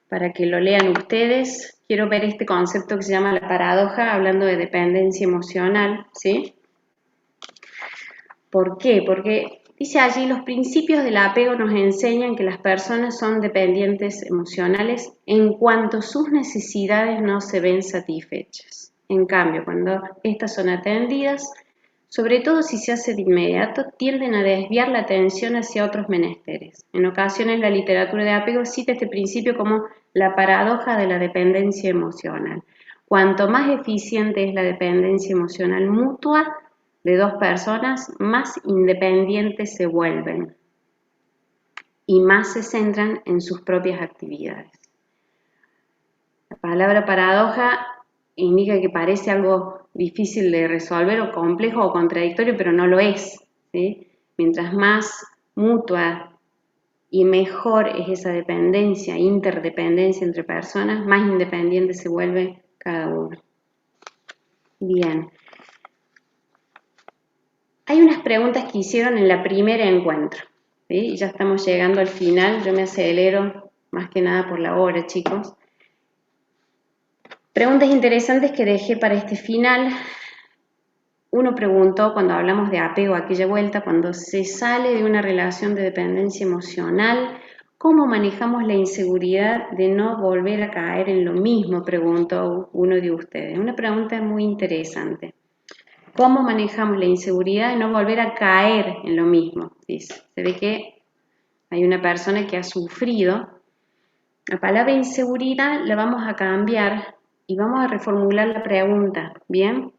para que lo lean ustedes. Quiero ver este concepto que se llama la paradoja, hablando de dependencia emocional, ¿sí? ¿Por qué? Porque dice allí, los principios del apego nos enseñan que las personas son dependientes emocionales en cuanto sus necesidades no se ven satisfechas. En cambio, cuando estas son atendidas, sobre todo si se hace de inmediato, tienden a desviar la atención hacia otros menesteres. En ocasiones la literatura de apego cita este principio como la paradoja de la dependencia emocional. Cuanto más eficiente es la dependencia emocional mutua de dos personas, más independientes se vuelven y más se centran en sus propias actividades. La palabra paradoja indica que parece algo difícil de resolver o complejo o contradictorio, pero no lo es, ¿sí? Mientras más mutua y mejor es esa dependencia, interdependencia entre personas, más independiente se vuelve cada uno. Bien. Hay unas preguntas que hicieron en la primera encuentro, ¿sí? Ya estamos llegando al final, yo me acelero más que nada por la hora, chicos. Preguntas interesantes que dejé para este final. Uno preguntó cuando hablamos de apego, aquella vuelta, cuando se sale de una relación de dependencia emocional, ¿cómo manejamos la inseguridad de no volver a caer en lo mismo? Preguntó uno de ustedes. Una pregunta muy interesante. ¿Cómo manejamos la inseguridad de no volver a caer en lo mismo? Dice. Se ve que hay una persona que ha sufrido. La palabra inseguridad la vamos a cambiar y vamos a reformular la pregunta, ¿bien?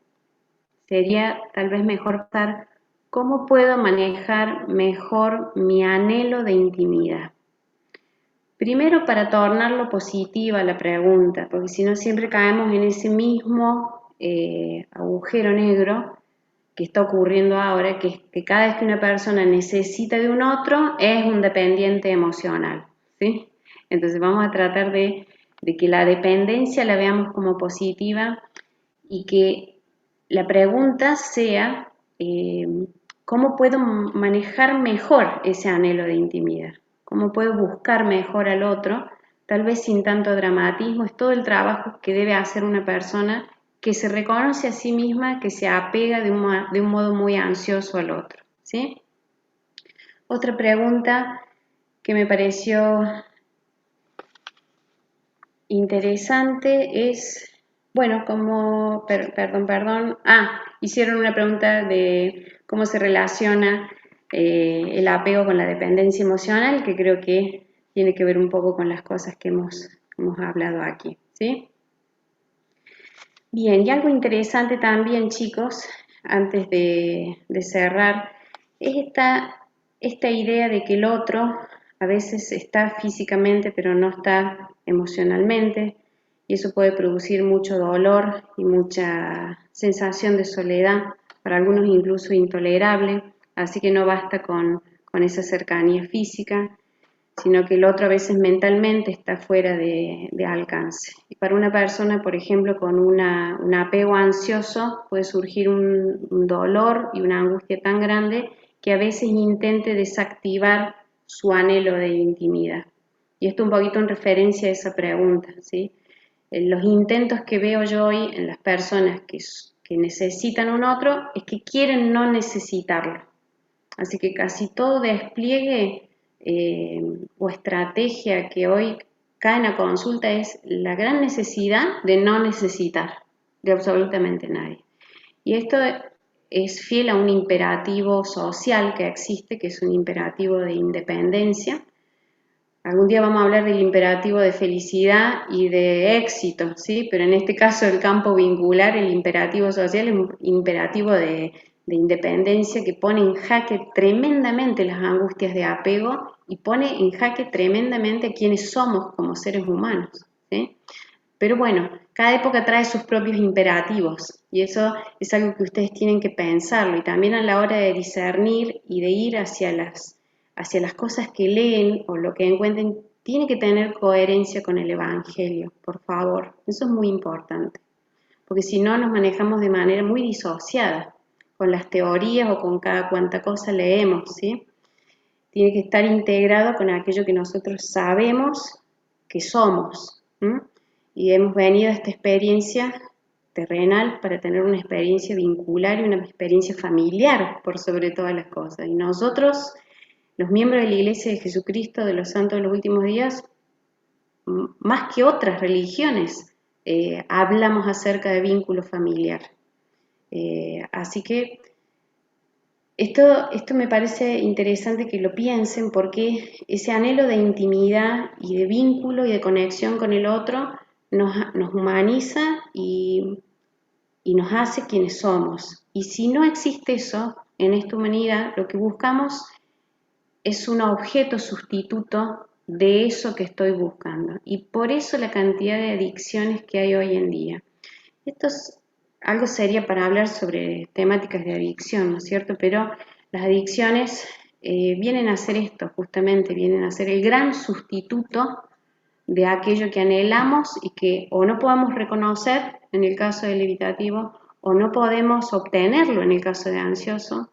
Sería tal vez mejor pensar, ¿cómo puedo manejar mejor mi anhelo de intimidad? Primero, para tornarlo positiva la pregunta, porque si no siempre caemos en ese mismo agujero negro que está ocurriendo ahora, que es que cada vez que una persona necesita de un otro, es un dependiente emocional, ¿sí? Entonces vamos a tratar de que la dependencia la veamos como positiva y que la pregunta sea, ¿cómo puedo manejar mejor ese anhelo de intimidad? ¿Cómo puedo buscar mejor al otro? Tal vez sin tanto dramatismo, es todo el trabajo que debe hacer una persona que se reconoce a sí misma, que se apega de un modo muy ansioso al otro, ¿sí? Otra pregunta que me pareció interesante es, bueno, hicieron una pregunta de cómo se relaciona el apego con la dependencia emocional, que creo que tiene que ver un poco con las cosas que hemos hablado aquí, ¿sí? Bien, y algo interesante también, chicos, antes de cerrar, es esta idea de que el otro a veces está físicamente pero no está emocionalmente, y eso puede producir mucho dolor y mucha sensación de soledad, para algunos incluso intolerable, así que no basta con esa cercanía física, sino que el otro a veces mentalmente está fuera de alcance. Y para una persona, por ejemplo, con un apego ansioso, puede surgir un dolor y una angustia tan grande que a veces intente desactivar su anhelo de intimidad. Y esto un poquito en referencia a esa pregunta, ¿sí? Los intentos que veo yo hoy en las personas que necesitan un otro es que quieren no necesitarlo. Así que casi todo despliegue o estrategia que hoy cae en la consulta es la gran necesidad de no necesitar de absolutamente nadie. Y esto es fiel a un imperativo social que existe, que es un imperativo de independencia. Algún día vamos a hablar del imperativo de felicidad y de éxito, ¿sí? Pero en este caso el campo vincular, el imperativo social, es un imperativo de independencia que pone en jaque tremendamente las angustias de apego y pone en jaque tremendamente quiénes somos como seres humanos, ¿sí? Pero bueno, cada época trae sus propios imperativos y eso es algo que ustedes tienen que pensarlo y también a la hora de discernir y de ir hacia las cosas que leen o lo que encuentren, tiene que tener coherencia con el Evangelio, por favor. Eso es muy importante, porque si no nos manejamos de manera muy disociada con las teorías o con cada cuanta cosa leemos, ¿sí? Tiene que estar integrado con aquello que nosotros sabemos que somos, ¿sí? Y hemos venido a esta experiencia terrenal para tener una experiencia vincular y una experiencia familiar por sobre todas las cosas. Y nosotros, los miembros de la Iglesia de Jesucristo de los Santos de los Últimos Días, más que otras religiones, hablamos acerca de vínculo familiar. Así que esto me parece interesante que lo piensen porque ese anhelo de intimidad y de vínculo y de conexión con el otro nos humaniza y nos hace quienes somos. Y si no existe eso en esta humanidad, lo que buscamos es un objeto sustituto de eso que estoy buscando. Y por eso la cantidad de adicciones que hay hoy en día. Esto es algo sería para hablar sobre temáticas de adicción, ¿no es cierto? Pero las adicciones vienen a ser esto, justamente, vienen a ser el gran sustituto de aquello que anhelamos y que o no podemos reconocer en el caso del evitativo o no podemos obtenerlo en el caso de ansioso,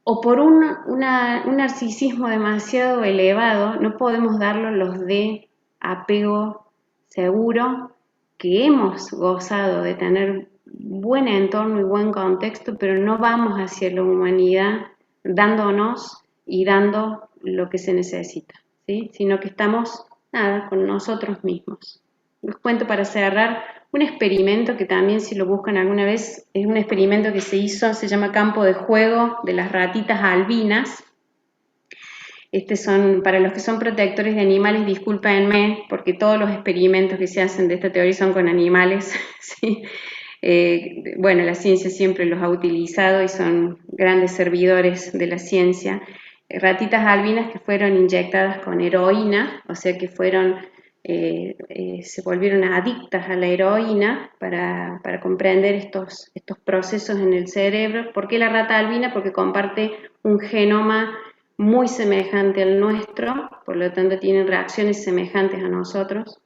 o por un narcisismo demasiado elevado no podemos darlo los de apego seguro, que hemos gozado de tener buen entorno y buen contexto, pero no vamos hacia la humanidad dándonos y dando lo que se necesita, ¿sí? Sino que estamos, nada, con nosotros mismos. Les cuento para cerrar un experimento que también, si lo buscan alguna vez, es un experimento que se hizo, se llama Campo de Juego de las ratitas albinas. Para los que son protectores de animales, discúlpenme, porque todos los experimentos que se hacen de esta teoría son con animales, ¿sí? Bueno, la ciencia siempre los ha utilizado y son grandes servidores de la ciencia. Ratitas albinas que fueron inyectadas con heroína, o sea que se volvieron adictas a la heroína para comprender estos procesos en el cerebro. ¿Por qué la rata albina? Porque comparte un genoma muy semejante al nuestro, por lo tanto tienen reacciones semejantes a nosotros.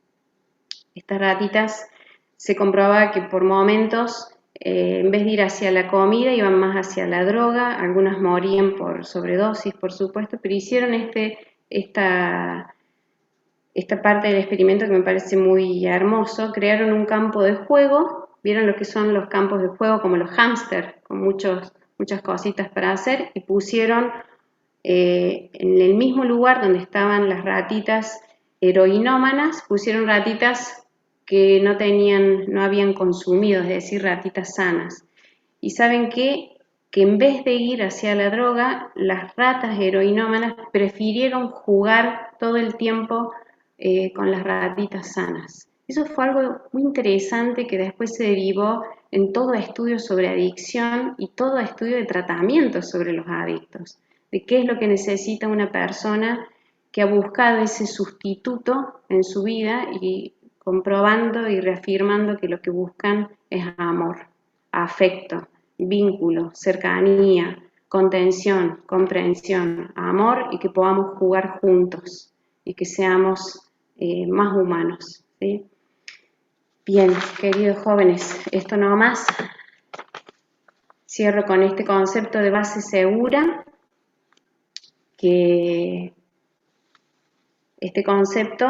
Estas ratitas se comprobaba que por momentos, en vez de ir hacia la comida, iban más hacia la droga, algunas morían por sobredosis, por supuesto, pero hicieron esta parte del experimento que me parece muy hermoso. Crearon un campo de juego, vieron lo que son los campos de juego como los hámster, con muchas cositas para hacer, y pusieron en el mismo lugar donde estaban las ratitas heroinómanas, pusieron ratitas que no habían consumido, es decir, ratitas sanas. Y ¿saben qué? Que en vez de ir hacia la droga, las ratas heroinómanas prefirieron jugar todo el tiempo con las ratitas sanas. Eso fue algo muy interesante que después se derivó en todo estudio sobre adicción y todo estudio de tratamiento sobre los adictos, de qué es lo que necesita una persona que ha buscado ese sustituto en su vida y comprobando y reafirmando que lo que buscan es amor, afecto, vínculo, cercanía, contención, comprensión, amor y que podamos jugar juntos y que seamos más humanos, ¿sí? Bien, queridos jóvenes, esto no más. Cierro con este concepto de base segura, que este concepto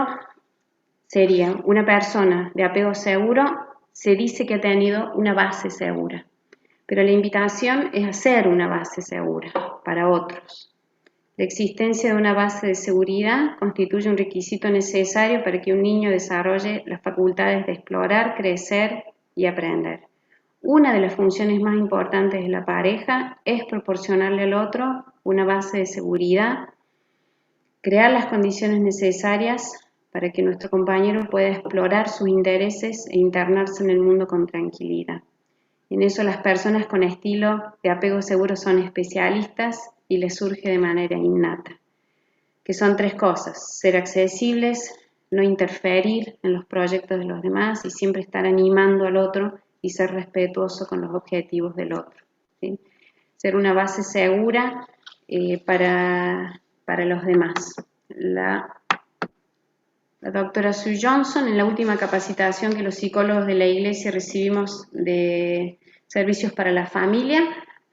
sería una persona de apego seguro, se dice que ha tenido una base segura, pero la invitación es hacer una base segura para otros. La existencia de una base de seguridad constituye un requisito necesario para que un niño desarrolle las facultades de explorar, crecer y aprender. Una de las funciones más importantes de la pareja es proporcionarle al otro una base de seguridad crear las condiciones necesarias para que nuestro compañero pueda explorar sus intereses e internarse en el mundo con tranquilidad. En eso las personas con estilo de apego seguro son especialistas y les surge de manera innata, que son 3 cosas: ser accesibles, no interferir en los proyectos de los demás y siempre estar animando al otro y ser respetuoso con los objetivos del otro, ¿sí? Ser una base segura para los demás. La doctora Sue Johnson, en la última capacitación que los psicólogos de la Iglesia recibimos de servicios para la familia,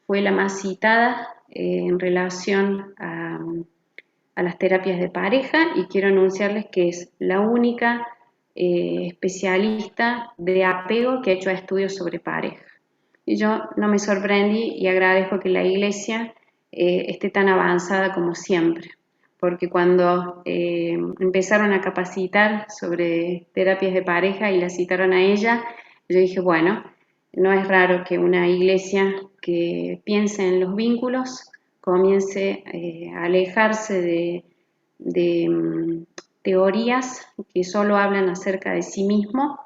fue la más citada en relación a las terapias de pareja, y quiero anunciarles que es la única especialista de apego que ha hecho estudios sobre pareja. Y yo no me sorprendí y agradezco que la Iglesia esté tan avanzada como siempre, porque cuando empezaron a capacitar sobre terapias de pareja y la citaron a ella, yo dije, bueno, no es raro que una iglesia que piense en los vínculos comience a alejarse de teorías que solo hablan acerca de sí mismo,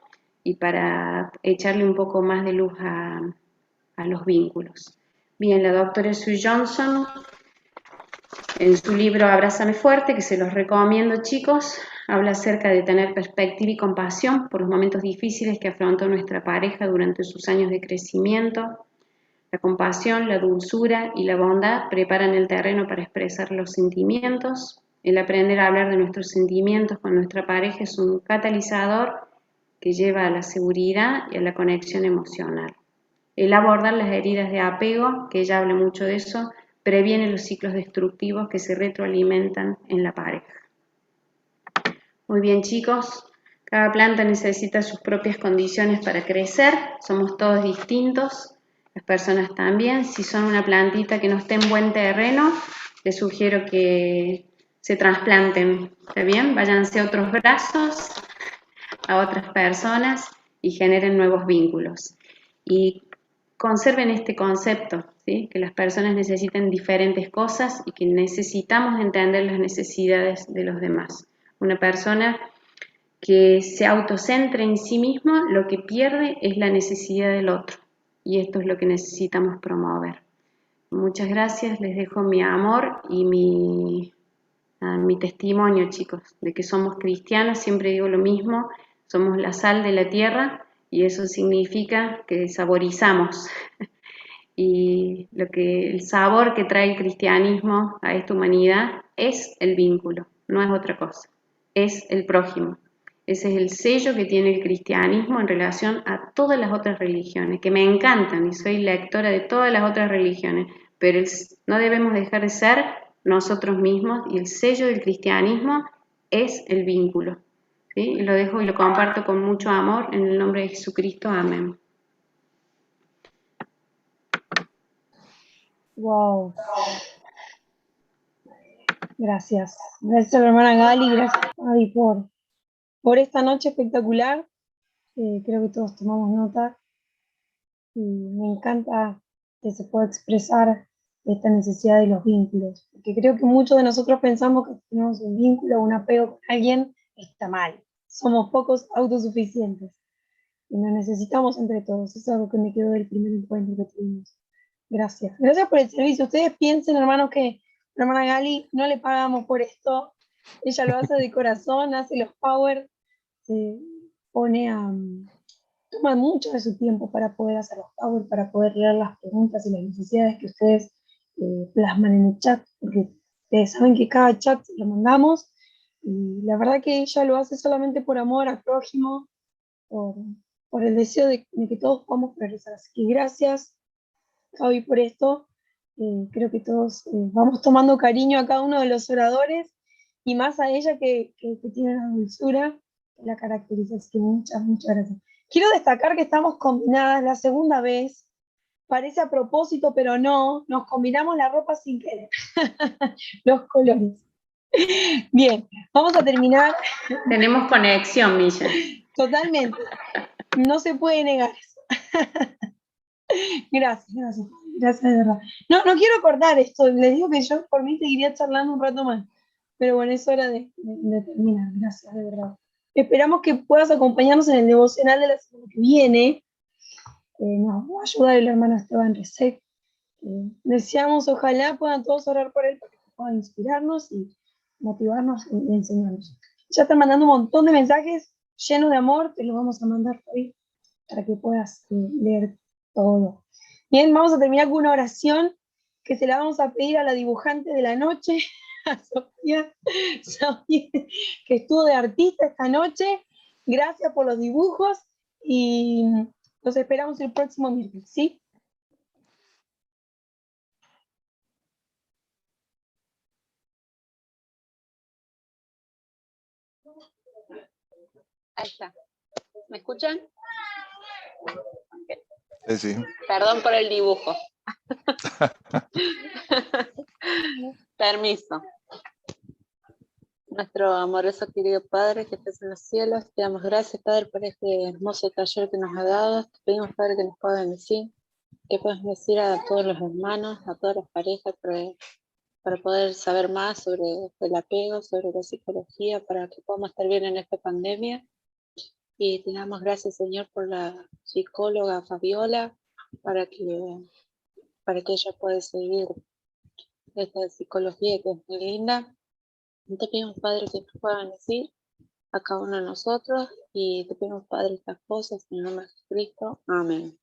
y para echarle un poco más de luz a los vínculos. Bien, la doctora Sue Johnson, en su libro Abrázame fuerte, que se los recomiendo, chicos, habla acerca de tener perspectiva y compasión por los momentos difíciles que afrontó nuestra pareja durante sus años de crecimiento. La compasión, la dulzura y la bondad preparan el terreno para expresar los sentimientos. El aprender a hablar de nuestros sentimientos con nuestra pareja es un catalizador que lleva a la seguridad y a la conexión emocional. El abordar las heridas de apego, que ella habla mucho de eso, previene los ciclos destructivos que se retroalimentan en la pareja. Muy bien, chicos, cada planta necesita sus propias condiciones para crecer, somos todos distintos, las personas también. Si son una plantita que no esté en buen terreno, les sugiero que se trasplanten, ¿está bien? Váyanse a otros brazos, a otras personas y generen nuevos vínculos. Y conserven este concepto, ¿sí? Que las personas necesitan diferentes cosas y que necesitamos entender las necesidades de los demás. Una persona que se autocentra en sí mismo, lo que pierde es la necesidad del otro, y esto es lo que necesitamos promover. Muchas gracias, les dejo mi amor y mi testimonio, chicos, de que somos cristianos. Siempre digo lo mismo, somos la sal de la tierra, y eso significa que saborizamos. Y el sabor que trae el cristianismo a esta humanidad es el vínculo, no es otra cosa, es el prójimo. Ese es el sello que tiene el cristianismo en relación a todas las otras religiones, que me encantan y soy lectora de todas las otras religiones, pero no debemos dejar de ser nosotros mismos, y el sello del cristianismo es el vínculo, ¿sí? Y lo dejo y lo comparto con mucho amor en el nombre de Jesucristo. Amén. Wow. Gracias. Gracias a la hermana Gali, gracias Javi por esta noche espectacular. Creo que todos tomamos nota y me encanta que se pueda expresar esta necesidad de los vínculos, porque creo que muchos de nosotros pensamos que tenemos un vínculo, un apego con alguien, está mal. Somos pocos autosuficientes y nos necesitamos entre todos. Eso es algo que me quedó del primer encuentro que tuvimos. Gracias. Gracias por el servicio. Ustedes piensen, hermanos, que la hermana Gali no le pagamos por esto. Ella lo hace de corazón, hace los power, se pone toma mucho de su tiempo para poder hacer los power, para poder leer las preguntas y las necesidades que ustedes plasman en el chat, porque ustedes saben que cada chat lo mandamos, y la verdad que ella lo hace solamente por amor al prójimo, por el deseo de que todos podamos progresar. Así que gracias, Javi, por esto. Creo que todos vamos tomando cariño a cada uno de los oradores, y más a ella que tiene una dulzura que la caracteriza. Así que muchas gracias. Quiero destacar que estamos combinadas la segunda vez. Parece a propósito, pero no. Nos combinamos la ropa sin querer. Los colores. Bien, vamos a terminar. Tenemos conexión, Milla. Totalmente. No se puede negar eso. Gracias de verdad. No quiero cortar esto, les digo que yo por mí seguiría charlando un rato más, Pero bueno, es hora de terminar. Gracias, de verdad. Esperamos que puedas acompañarnos en el devocional de la semana que viene. Nos va a ayudar el hermano Esteban Resec. Deseamos, ojalá puedan todos orar por él para que pueda inspirarnos y motivarnos y enseñarnos. Ya están mandando un montón de mensajes llenos de amor, te los vamos a mandar hoy para que puedas leer todo. Bien, vamos a terminar con una oración que se la vamos a pedir a la dibujante de la noche, a Sofía, que estuvo de artista esta noche. Gracias por los dibujos y los esperamos el próximo miércoles, ¿sí? Ahí está. ¿Me escuchan? Sí. Perdón por el dibujo. Permiso. Nuestro amoroso querido Padre que estás en los cielos, te damos gracias, Padre, por este hermoso taller que nos ha dado. Te pedimos, Padre, que nos puedas bendecir, que puedas bendecir a todos los hermanos, a todas las parejas, para poder saber más sobre el apego, sobre la psicología, para que podamos estar bien en esta pandemia. Y te damos gracias, Señor, por la psicóloga Fabiola, para que ella pueda seguir esta psicología que es muy linda. Y te pedimos, Padre, que nos puedan decir a cada uno de nosotros, y te pedimos, Padre, estas cosas en el nombre de Jesucristo. Amén.